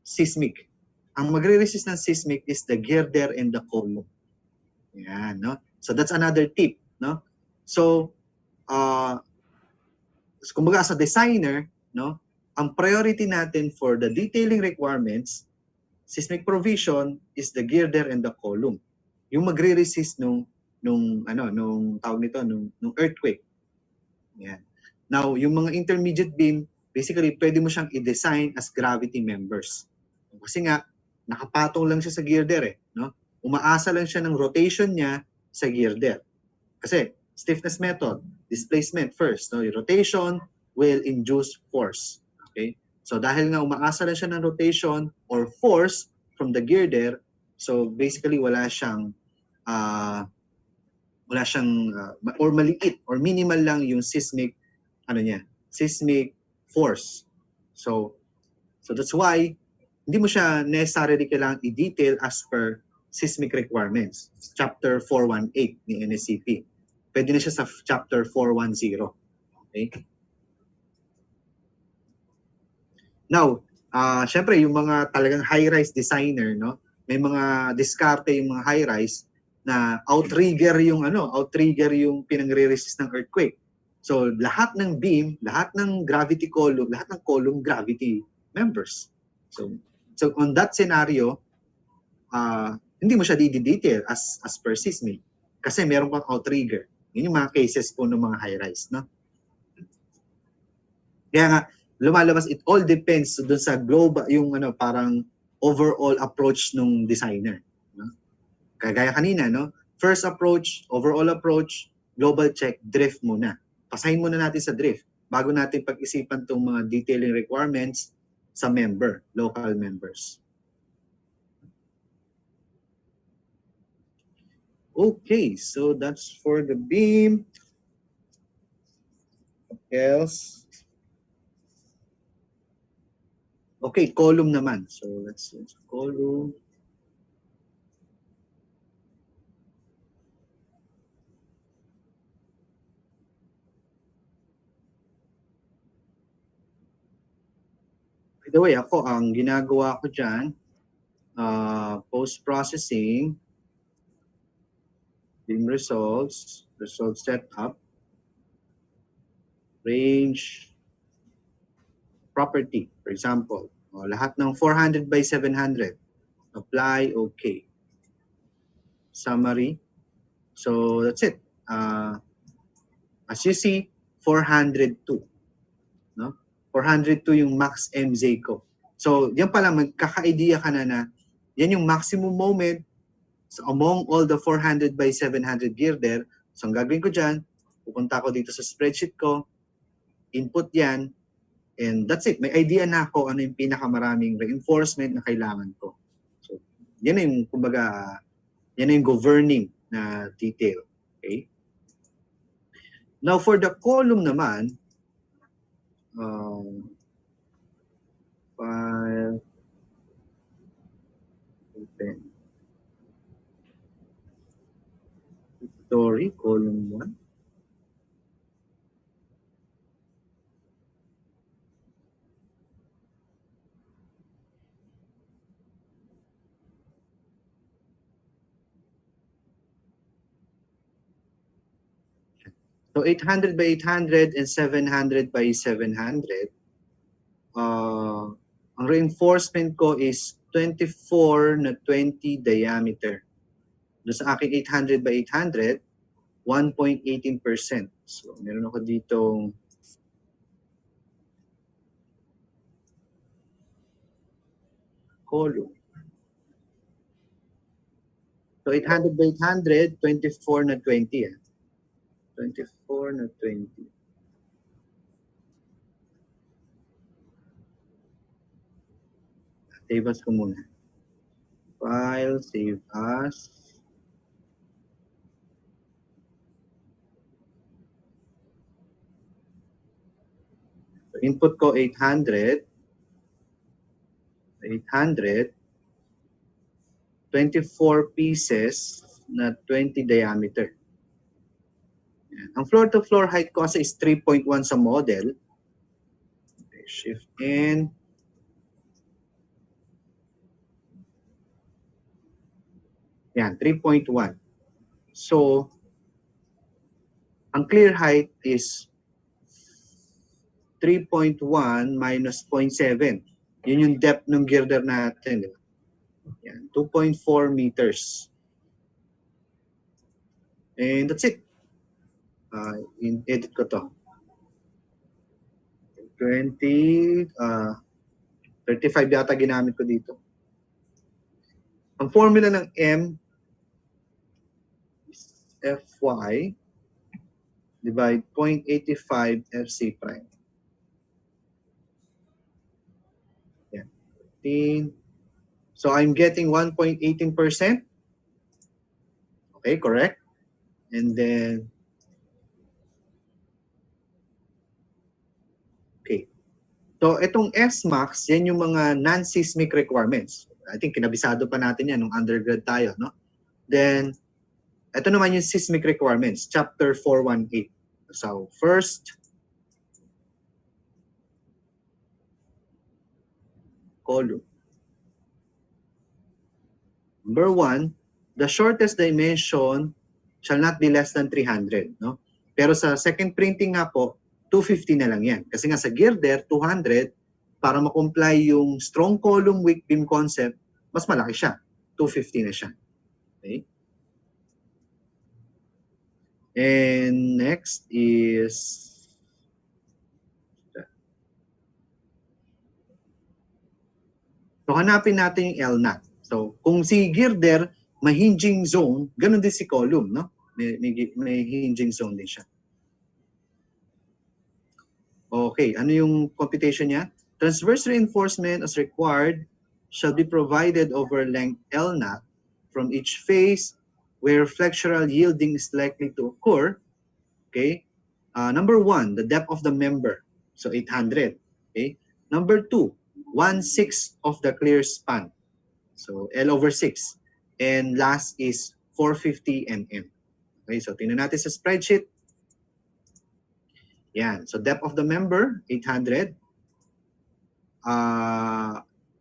seismic. Ang magre-resist ng seismic is the girder and the column. Yan, no? So, that's another tip, no? So, kumbaga as a designer, no, ang priority natin for the detailing requirements, seismic provision is the girder and the column. Yung magre-resist nung tawag nito, nung earthquake. Yan. Now, yung mga intermediate beam, basically pwede mo siyang i-design as gravity members. Kasi nga nakapatong lang siya sa girder eh, no? Umaasa lang siya ng rotation niya sa girder. Kasi stiffness method, displacement first, no? Yung rotation will induce force. Okay? So dahil nga umaasa lang siya ng rotation or force from the girder, so basically wala siyang or maliit or minimal lang yung seismic force. So that's why hindi mo siya necessarily kailangan i-detail as per seismic requirements. Chapter 418 ni NSCP. Pwede na siya sa chapter 410. Okay? Now, syempre yung mga talagang high-rise designer, no? May mga diskarte yung mga high-rise na outrigger yung pinangre-resist ng earthquake. So lahat ng beam, lahat ng gravity column, lahat ng column gravity members. So on that scenario, hindi mo siya di-detail as per seismic kasi meron pang outrigger. Yun yung mga cases po ng mga high-rise, no? Kaya nga lumalabas, it all depends doon sa global, yung parang overall approach ng designer, no? Kagaya kanina, no? First approach, overall approach, global check, drift muna. Pasahin muna natin sa drift bago natin pag-isipan tong mga detailing requirements sa local members. Okay, so that's for the beam. What else? Okay, column naman. So let's see. Column. By the way, ako, ang ginagawa ko dyan, post-processing, beam results, result setup, range, property. For example, lahat ng 400 by 700. Apply, okay. Summary. So that's it. As you see, 402. No? 402 yung max MZ ko. So, yan pala, magkaka-idea ka na yan yung maximum moment among all the 400 by 700 girder. So, ang gagawin ko dyan, pupunta ako dito sa spreadsheet ko, input yan, and that's it. May idea na ako ano yung pinakamaraming reinforcement na kailangan ko. So, yan na yung, kumbaga, yan na yung governing na detail. Okay? Now, for the column naman, file, open, story, column 1. So 800 by 800 and 700 by 700. Ang reinforcement ko is 24 na 20 diameter. Doon sa aking 800 by 800, 1.18%. So meron ako ditong column. So 800 by 800, 24 na 20. 24 na 20. Save as ko muna. File, save as. So input ko 800, 24 pieces na 20 diameter. Yan. Ang floor-to-floor height ko kasi is 3.1 sa model. Okay, shift in. Yan, 3.1. So, ang clear height is 3.1 minus 0.7. Yun yung depth ng girder natin. Yan, 2.4 meters. And that's it. In-edit ko to. 35 yata ginamit ko dito. Ang formula ng M is Fy divide 0.85 Fc prime. Yan. 15. So I'm getting 1.18%. Okay, correct? And then, okay. So itong S-max, yan yung mga non-seismic requirements. I think kinabisado pa natin yan nung undergrad tayo, no? Then, ito naman yung seismic requirements, chapter 418. So first, column. Number 1, the shortest dimension shall not be less than 300, no? Pero sa second printing nga po, 250 na lang yan. Kasi nga sa girder, 200, para ma-comply yung strong column weak beam concept, mas malaki siya. 250 na siya. Okay? And next is so hanapin natin yung LNAT. So kung si girder may hinging zone, ganun din si column, no? May hinging zone din siya. Okay, ano yung computation niya? Transverse reinforcement as required shall be provided over length LNAT from each face where flexural yielding is likely to occur. Okay. Number 1, the depth of the member. So 800. Okay. Number 2, 1/6 of the clear span. So L over 6. And last is 450 mm. Okay, so tingnan natin sa spreadsheet. Yan. So depth of the member, 800.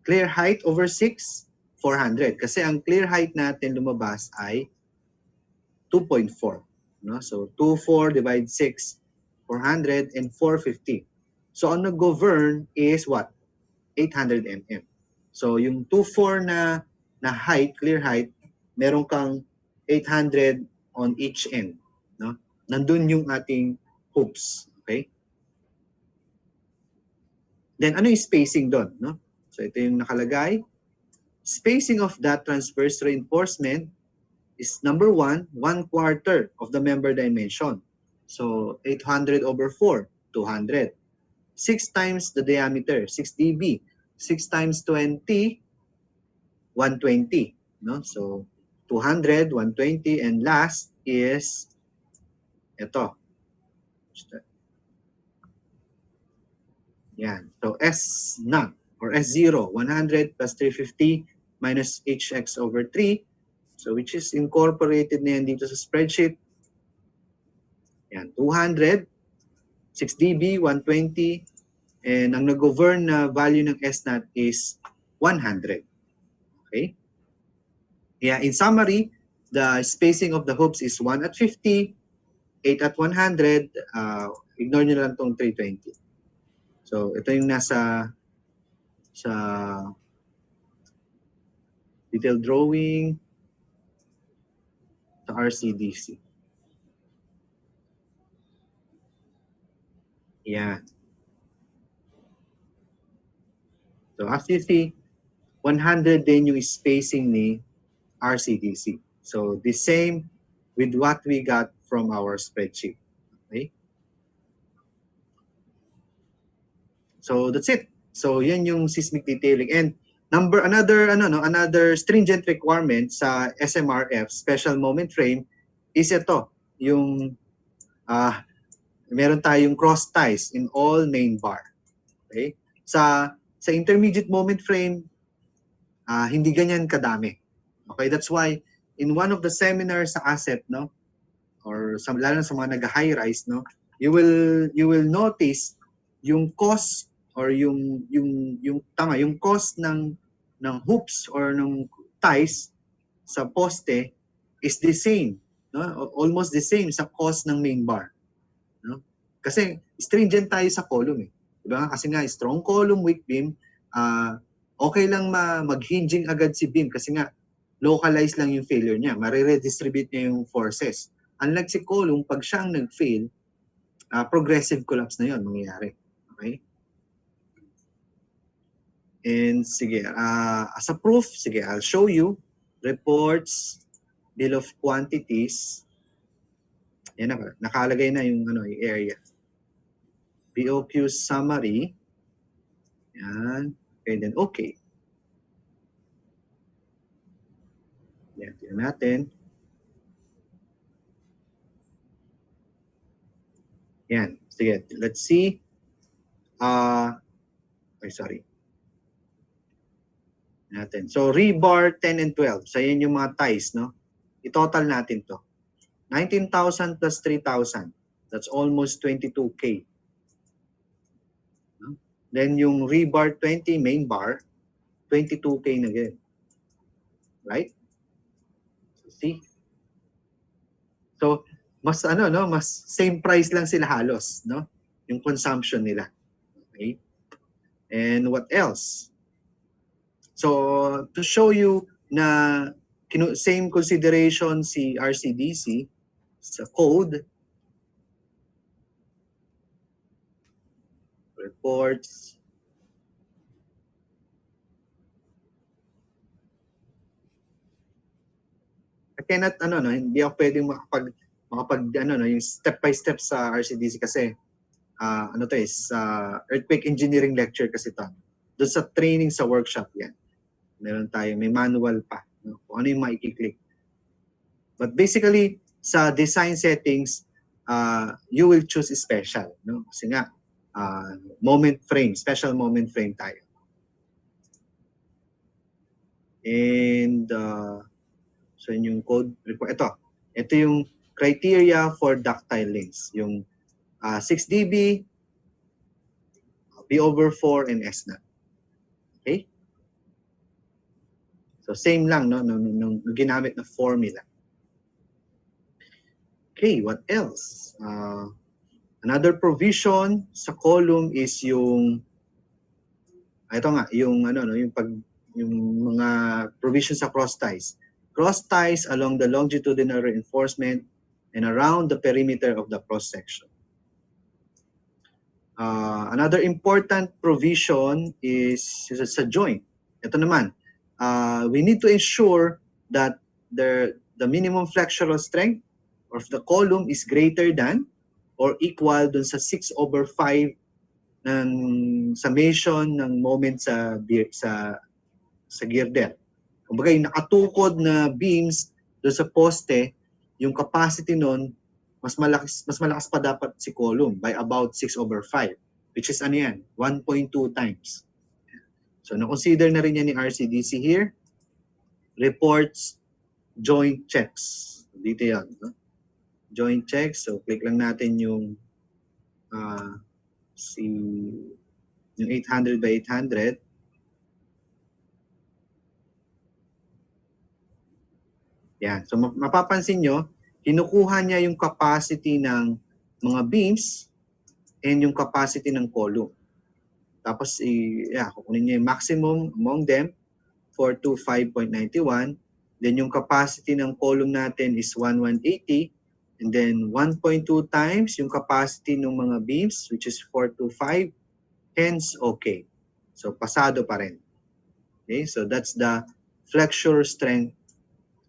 Clear height over 6, 400. Kasi ang clear height natin lumabas ay 2.4. No? So 24 divided 6, 400 and 450. So ang nag-govern is what? 800 mm. So yung 24 na height, clear height, meron kang 800 on each end. No? Nandun yung ating hoops. Okay? Then ano yung spacing doon? No? So ito yung nakalagay. Spacing of that transverse reinforcement is number 1/4 of the member dimension. So 800 over 4, 200. 6 times the diameter, 6 dB. 6 times 20, 120. No? So 200, 120, and last is ito. Yan. So S naught or S0, 100 plus 350 minus HX over 3. So which is incorporated na yan dito sa spreadsheet. Yan, 200, 6 dB, 120, and ang nag-govern na value ng S naught is 100. Okay? Yeah, in summary, the spacing of the hoops is 1 at 50, 8 at 100, ignore nyo lang tong 320. So ito yung nasa sa detailed drawing sa RCDC. Yeah. So as you see, 100 din yung spacing ni RCDC. So the same with what we got from our spreadsheet. Okay? So that's it. So yan yung seismic detailing. And another stringent requirement sa SMRF, special moment frame, is ito, yung meron tayong cross ties in all main bar. Okay? Sa intermediate moment frame, hindi ganyan kadami. Okay, that's why in one of the seminars sa asset, no, or lalo na sa mga nag-high rise, no, you will notice yung cost or yung cost ng hoops or ng ties sa poste is the same, no, almost the same sa cost ng main bar, no, kasi stringent tayo sa column, eh, di ba? Kasi nga strong column, weak beam, okay lang mag-hinging agad si beam kasi nga localized lang yung failure niya, mariredistribute niya yung forces. Unlike si column, pag siyang nag-fail, progressive collapse na yun mangyayari. Okay? And sige, as a proof, sige, I'll show you reports, bill of quantities. Yan na, nakalagay na yung yung area. BOQ summary. Yan. Okay, then okay. Yan, tingnan natin. Yan. Sige, let's see. Sorry. Natin. So, rebar 10 and 12. So, yan yung mga ties, no? I-total natin to. 19,000 plus 3,000. That's almost 22K. No? Then, yung rebar 20 main bar, 22K na again. Right? So, see? So, mas mas same price lang sila halos, no? Yung consumption nila. Okay? And what else? So, to show you na same consideration si RCDC sa code, reports, I cannot, hindi ako pwedeng makapag yung step by step sa RCDC kasi, is earthquake engineering lecture kasi ito. Doon sa training sa workshop yan. Meron tayo, may manual pa. No? Kung ano yung maikiklik. But basically, sa design settings, you will choose special. No? Kasi nga, moment frame, special moment frame tayo. And, so yung code report, ito yung criteria for ductile links. Yung 6 dB, B over 4, and S naught. Okay? So same lang no nung ginamit na formula. Okay, what else? Another provision sa column is yung ito nga yung ano no yung mga provisions sa cross ties. Cross ties along the longitudinal reinforcement and around the perimeter of the cross section. Another important provision is sa joint. Ito naman, we need to ensure that the minimum flexural strength of the column is greater than or equal dun sa 6/5 ng summation ng moment sa girder. Kumbaga yung nakatukod na beams doon sa poste, yung capacity nun mas malakas pa dapat si column by about 6/5, which is ano yan, 1.2 times. So na-consider na rin yan ni RCDC here. Reports, joint checks. Dito yan. No? Joint checks. So click lang natin yung yung 800 by 800. Yan. So mapapansin nyo, kinukuha niya yung capacity ng mga beams and yung capacity ng column. Tapos, kukunin niya yung maximum among them, 425.91. Then yung capacity ng column natin is 1180. And then 1.2 times yung capacity ng mga beams, which is 425. Hence, okay. So, pasado pa rin. Okay, so that's the flexure strength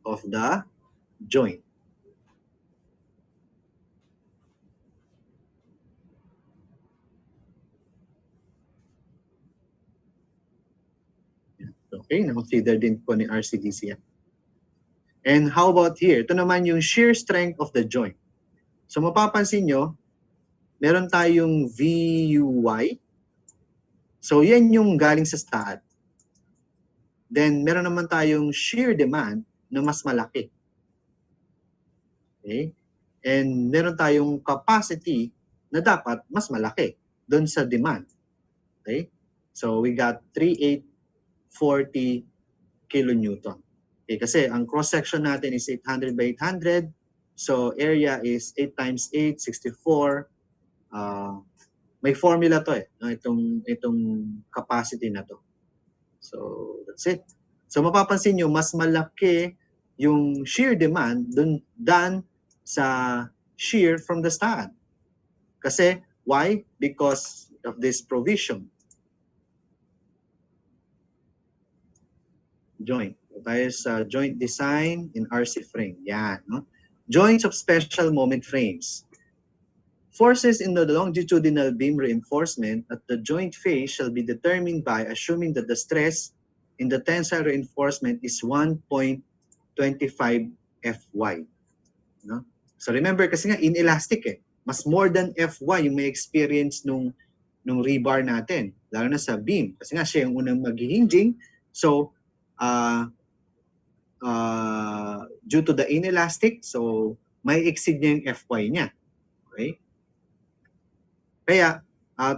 of the joint. Okay, na-consider din po ni RCDC yan. And how about here? Ito naman yung shear strength of the joint. So mapapansin nyo, meron tayong VUY. So yan yung galing sa stat. Then meron naman tayong shear demand na mas malaki. Okay? And meron tayong capacity na dapat mas malaki doon sa demand. Okay? So we got 3840 kilonewton. Okay, kasi ang cross-section natin is 800 by 800. So area is 8 times 8, 64. May formula to itong capacity na to. So that's it. So mapapansin nyo, mas malaki yung shear demand dun than sa shear from the stand. Kasi why? Because of this provision. Joint. Tayo sa joint design in RC frame. Yan. No? Joints of special moment frames. Forces in the longitudinal beam reinforcement at the joint face shall be determined by assuming that the stress in the tensile reinforcement is 1.25 Fy. No? So remember, kasi nga inelastic Mas more than Fy yung may experience nung rebar natin. Lalo na sa beam. Kasi nga siya yung unang mag-hinging. So, due to the inelastic, so may exceed niya yung Fy niya. Okay? Kaya,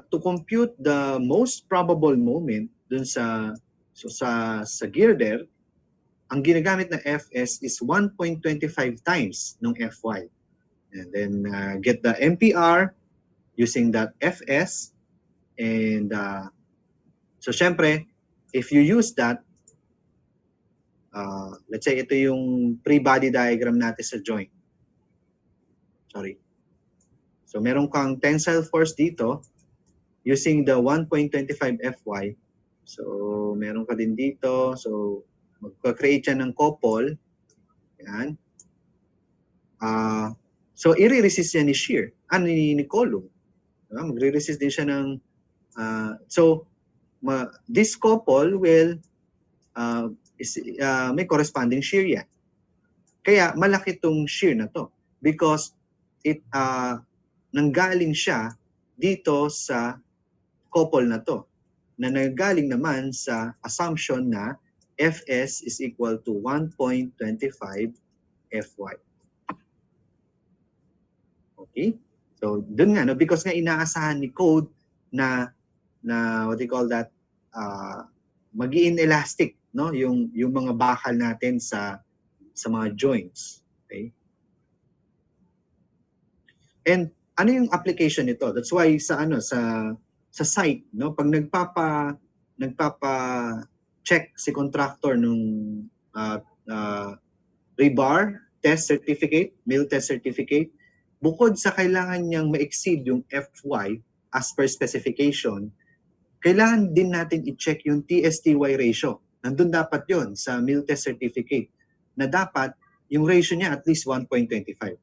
to compute the most probable moment dun sa girder, ang ginagamit na Fs is 1.25 times ng Fy. And then get the MPR using that Fs. And so syempre, if you use that, let's say ito yung pre-body diagram natin sa joint. Sorry. So meron kang tensile force dito using the 1.25 Fy. So meron ka din dito. So magka-create yan ng couple. Yan. So i-resist yan ni shear. Ni column. Magre-resist din siya ng this couple will may corresponding shear yan. Kaya malaki tong shear na to because it nanggaling siya dito sa couple na to na nanggaling naman sa assumption na Fs is equal to 1.25 Fy. Okay? So, dun nga, no? Because nga inaasahan ni code na what do you call that, mag-iinelastic no, yung mga bakal natin sa mga joints. Okay? And ano yung application nito? That's why sa site, no, pag nagpapa check si contractor nung uh, uh, rebar test certificate, mill test certificate, bukod sa kailangan niyang ma-exceed yung FY as per specification, kailangan din natin i-check yung TSTY ratio. Nandun dapat yon sa mill test certificate na dapat yung ratio niya at least 1.25.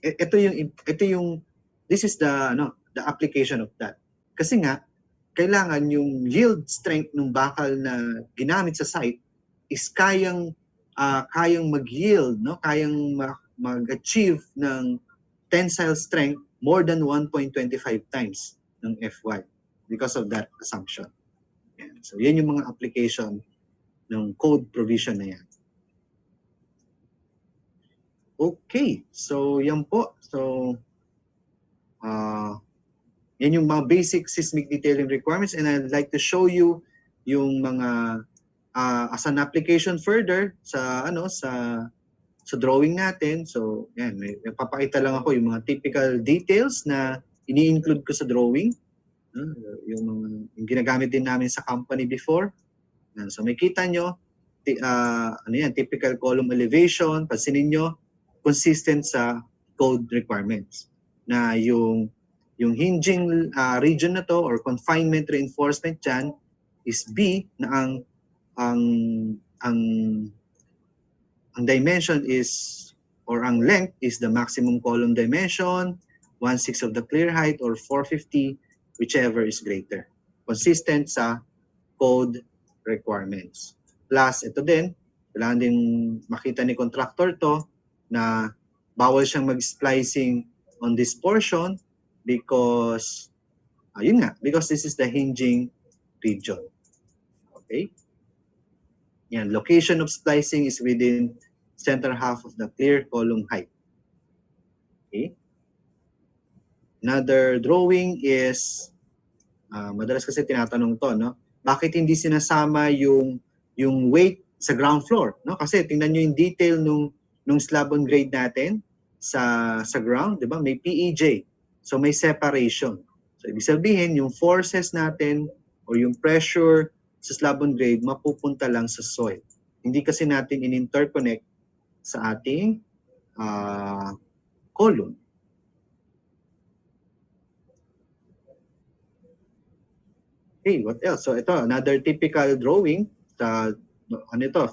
Ito yung this is the application of that. Kasi nga kailangan yung yield strength ng bakal na ginamit sa site is kayang mag-yield, no? Kayang mag-achieve ng tensile strength more than 1.25 times ng FY because of that assumption. Yan. So yan yung mga application ng code provision na yan. Okay, so yan po. So yan yung mga basic seismic detailing requirements, and I'd like to show you yung mga as an application further sa drawing natin. So yan, may papakita lang ako yung mga typical details na ini-include ko sa drawing. Yung ginagamit din namin sa company before. Yan. So may kita nyo, typical column elevation, pansinin nyo, consistent sa code requirements. Na yung hinging region na to or confinement reinforcement dyan is B na ang ang ang dimension is or ang length is the maximum column dimension, 1/6 of the clear height or 450, whichever is greater. Consistent sa code requirements. Plus, ito din, kailangan din makita ni contractor to na bawal siyang mag-splicing on this portion because, because this is the hinging region. Okay? Yan, location of splicing is within center half of the clear column height. Okay? Another drawing is, madalas kasi tinatanong to, no? Bakit hindi sinasama yung weight sa ground floor, no? Kasi tingnan niyo yung detail nung slab on grade natin sa ground, 'di ba? May PEJ. So may separation. So ibig sabihin yung forces natin or yung pressure sa slab on grade mapupunta lang sa soil. Hindi kasi natin in-interconnect sa ating column. Okay, what else? So ito, another typical drawing.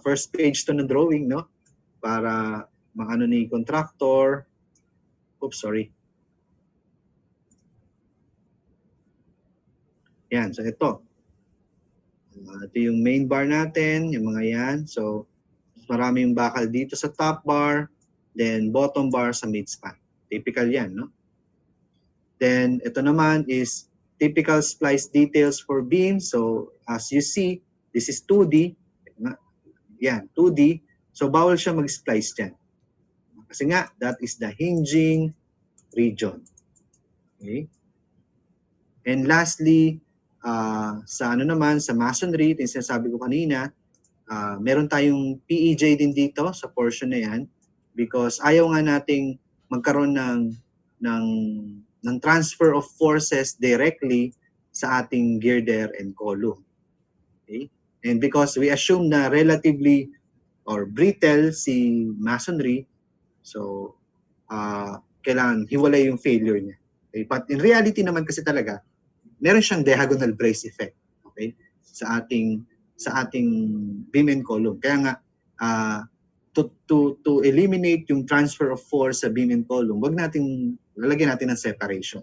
First page to ng drawing, no? Para maano ni contractor. Oops, sorry. Yan, so ito. Ito yung main bar natin, yung mga yan. So, marami yung bakal dito sa top bar, then bottom bar sa midspan. Typical yan, no? Then, ito naman is typical splice details for beam. So, as you see, this is 2D. Yan, 2D. So, bawal siya mag-splice dyan. Kasi nga, that is the hinging region. Okay? And lastly, sa masonry, yung sinasabi ko kanina, meron tayong PEJ din dito sa portion na yan because ayaw nga nating magkaroon ng transfer of forces directly sa ating girder and column. Okay? And because we assume na relatively or brittle si masonry, so kailangan hiwalay yung failure niya. Okay? But in reality naman kasi talaga, meron siyang diagonal brace effect, okay, sa ating beam and column. Kaya nga to eliminate yung transfer of force sa beam and column, lalagyan natin ng separation.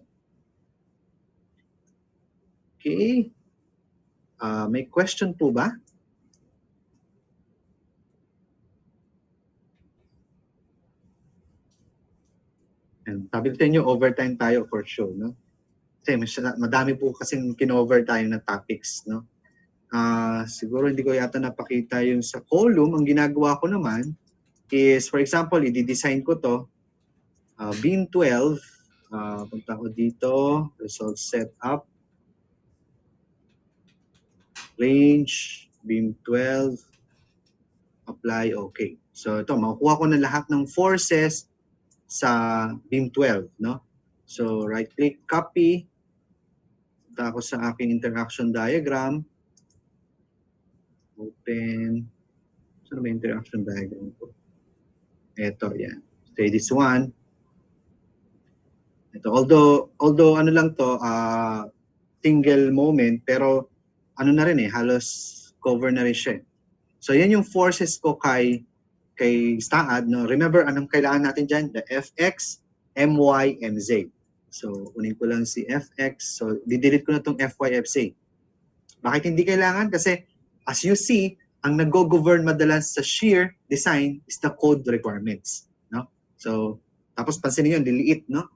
Okay. May question po ba? And sabi ko sa inyo, overtime tayo for sure, no? Kasi madami po kasing kinover tayo na topics, no? Siguro hindi ko yata napakita yung sa column. Ang ginagawa ko naman is, for example, i-design ko to, beam 12, punta ko dito, result setup, range, beam 12, apply, okay. So ito, makukuha ko na lahat ng forces sa beam 12, no? So right click, copy. Punta ako sa aking interaction diagram. Open. Saan ba interaction diagram ko? Ito, yan. Say this one. Ito, although ano lang to, single moment, pero ano na rin halos cover na rin siya. So yan yung forces ko kay Staad, no? Remember, anong kailangan natin dyan? The Fx, My, Mz. So, unin ko lang si Fx. So, didelete ko na itong Fy, Fz. Bakit hindi kailangan? Kasi, as you see, ang nag-govern madalas sa shear design is the code requirements. No? So, tapos pansinin nyo, delete, no?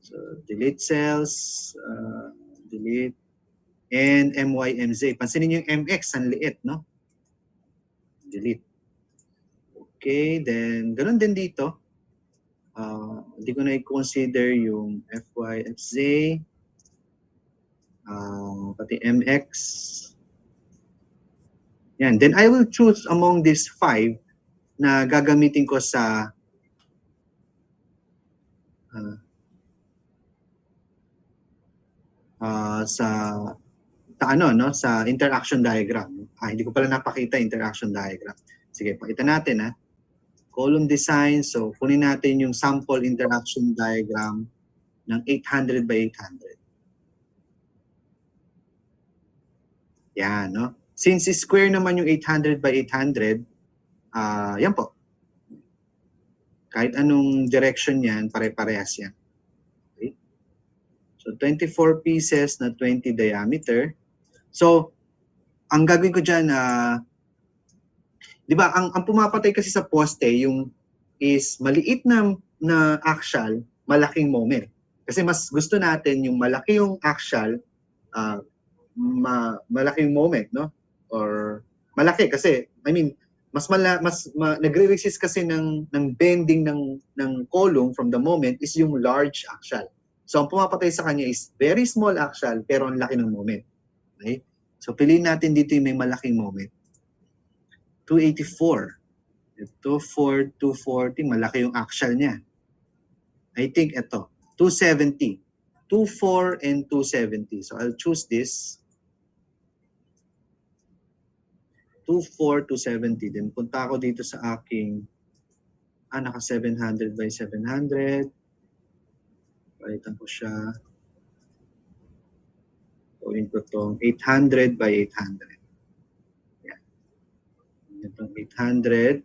So, delete cells, delete, and My, Mz. Pansinin nyo yung Mx, ang liit, no? Delete. Okay, then, ganun din dito. Hindi ko na i-consider yung Fy, Fz, pati Mx. Yan. Then I will choose among these 5 na gagamitin ko sa sa ano, no, sa interaction diagram. Hindi ko pala napakita interaction diagram. Sige, pakita natin column design. So kunin natin yung sample interaction diagram ng 800 by 800. Yan, no? Since square naman yung 800 by 800, yan po. Kahit anong direction yan, pare-parehas yan. Okay? So 24 pieces na 20 diameter. So, ang gagawin ko dyan, di ba, ang pumapatay kasi sa poste, yung is maliit na axial, malaking moment. Kasi mas gusto natin yung malaki yung axial, malaking moment, no? Or malaki kasi, I mean, nagre-resist kasi ng bending ng column from the moment is yung large axial. So, ang pumapatay sa kanya is very small axial pero ang laki ng moment. Okay? So, piliin natin dito yung may malaking moment. 284. Ito, 240, malaki yung axial niya. I think ito, 270. 24 and 270. So, I'll choose this. 24, 270. Then, punta ako dito sa aking, naka 700 by 700. Palitan ko siya. Gawin ko itong 800 by 800. Yan. Itong 800.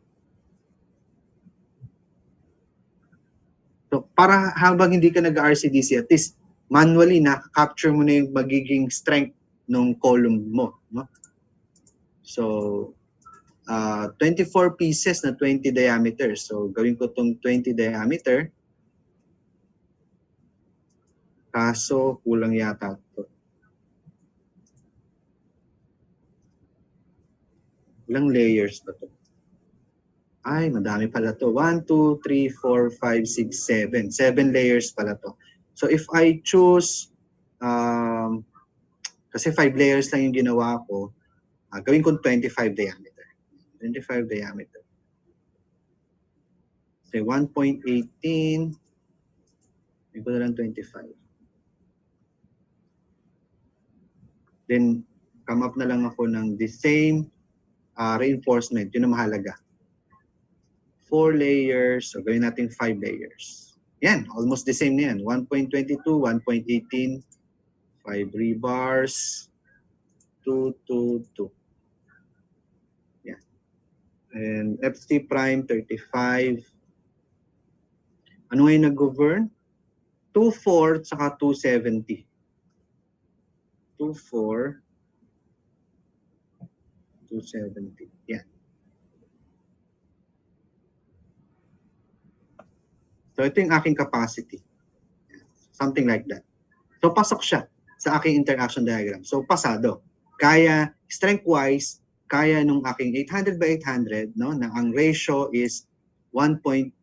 So, para habang hindi ka nag-RCDC, at least manually na-capture mo na yung magiging strength ng column mo. No? So, 24 pieces na 20 diameter. So, gawin ko itong 20 diameter. Kaso, kulang yata ito. Ilang layers ba ito? Ay, madami pala to. 1, 2, 3, 4, 5, 6, 7. 7 layers pala to. So if I choose, kasi 5 layers lang yung ginawa ko, gawin ko 25 diameter. 25 diameter. Say 1.18. Gawin ko na lang 25. Then, come up na lang ako ng the same reinforcement. Yun ang mahalaga. 4 layers. So, gawin natin 5 layers. Yan, almost the same na yan. 1.22, 1.18, 5 rebars, 2, 2, 2. Yan. And FC prime, 35. Ano ngayon nag-govern? 2.4 saka 270. 2.4, 270. Yan. So, ito yung aking capacity. Something like that. So, pasok siya sa aking interaction diagram. So, pasado. Kaya, strength-wise, kaya nung aking 800 by 800, no, na ang ratio is 1.23%.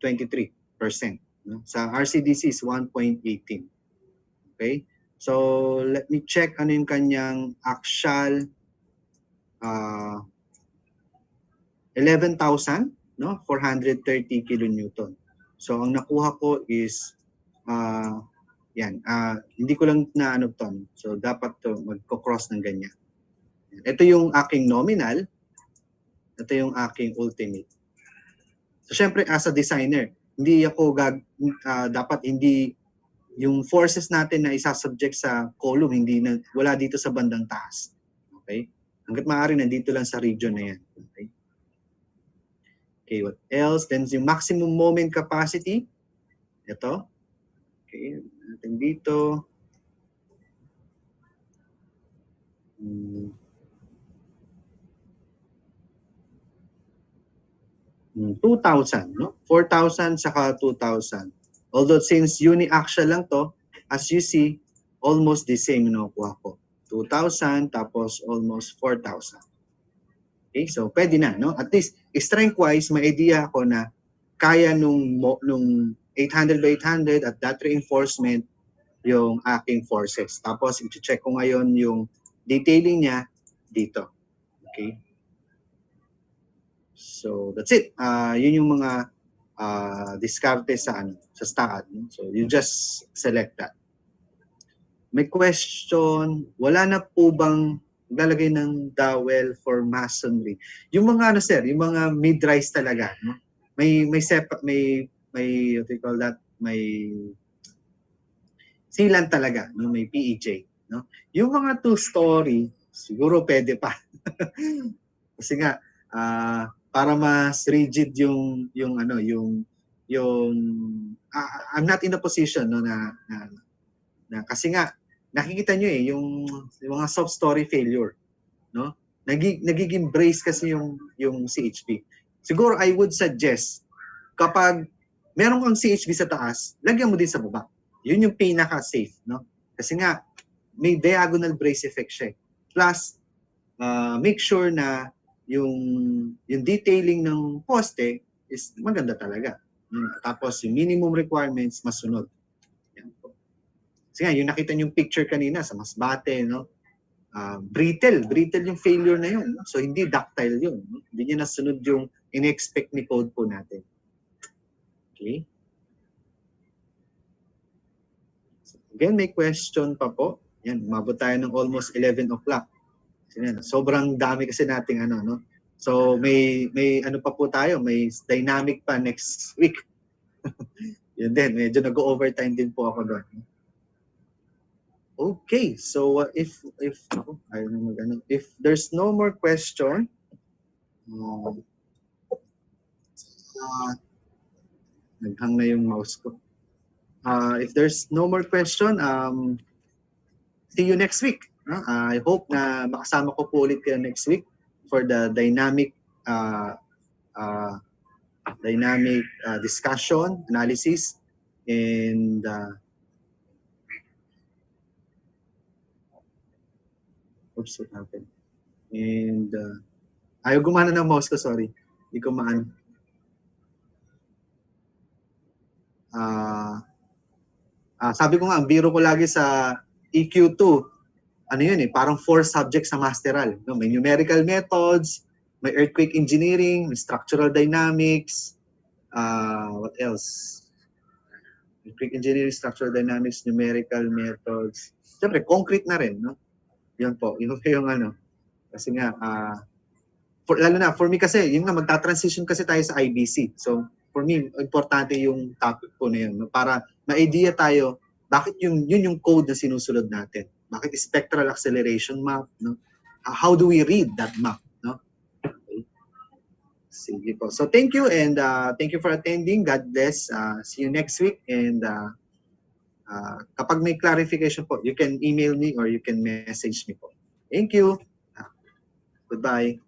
No? Sa RCDC is 1.18. Okay? So, let me check ano yung kanyang axial uh, 11,000, no? 430 kilonewton. So ang nakuha ko is yan, hindi ko lang na ano to. So dapat to magko-cross ng ganyan. Ito yung aking nominal, ito yung aking ultimate. So syempre as a designer, hindi ako dapat hindi yung forces natin na isasubject sa column, hindi na, wala dito sa bandang taas. Okay? Hanggat maaari nandito lang sa region na yan. Okay? Okay, what else? Then yung maximum moment capacity. Ito. Okay, natin dito. 2,000, no? 4,000 saka 2,000. Although since uni-axial lang to, as you see, almost the same nakuha ko. 2,000 tapos almost 4,000. Okay, so pwede na, no? At least, strength-wise, may idea ako na kaya nung 800 by 800 at that reinforcement yung aking forces. Tapos, i-check ko ngayon yung detailing niya dito. Okay? So, that's it. Yun yung mga diskarte sa STAAD. No? So, you just select that. May question, wala na po bang lalagay ng dowel for masonry? Yung mga sir, yung mga mid-rise talaga, no? May what do you call that? May sealant talaga, no? May PEJ, no? Yung mga two-story, siguro pwede pa. Kasi nga para mas rigid yung I'm not in a position no na kasi nga nakikita nyo yung mga soft story failure, no? Nagiging brace kasi yung CHP. Siguro I would suggest kapag meron kang CHP sa taas, lagyan mo din sa baba. Yun yung pinaka-safe, no? Kasi nga may diagonal brace effect siya. Plus make sure na yung detailing ng poste is maganda talaga. Tapos yung minimum requirements masunod. Yan po. Kasi nga, yung nakita niyong picture kanina sa Masbate, no? Brittle yung failure na yun. No? So, hindi ductile yun. No? Hindi niya nasunod yung in-expect ni code po natin. Okay? So, again, may question pa po. Yan, umabot tayo ng almost 11 o'clock. Sobrang dami kasi nating no? So, may ano pa po tayo, may dynamic pa next week. Yun din, medyo nag-overtime din po ako doon. Okay, so if there's no more question, naghang na yung mouse ko. If there's no more question, see you next week. I hope na makasama ko po ulit kayo next week for the dynamic discussion, analysis, and oops, what happened? And ayaw gumana ng mouse ko, sorry. Hindi ko maano. Sabi ko nga, ang biro ko lagi sa EQ2, ano yun parang 4 subjects sa masteral. No? May numerical methods, may earthquake engineering, may structural dynamics, what else? Earthquake engineering, structural dynamics, numerical methods. Siyempre, concrete na rin, no? Yun po, yun yung Kasi nga, lalo na, for me kasi, yun nga, magta-transition kasi tayo sa IBC. So, for me, importante yung topic po na yun. No? Para ma-idea tayo, bakit yun yung code na sinusunod natin? Bakit spectral acceleration map? No? How do we read that map? No? Okay. Sige po. So, thank you and thank you for attending. God bless. See you next week. And kapag may clarification po, you can email me or you can message me po. Thank you. Goodbye.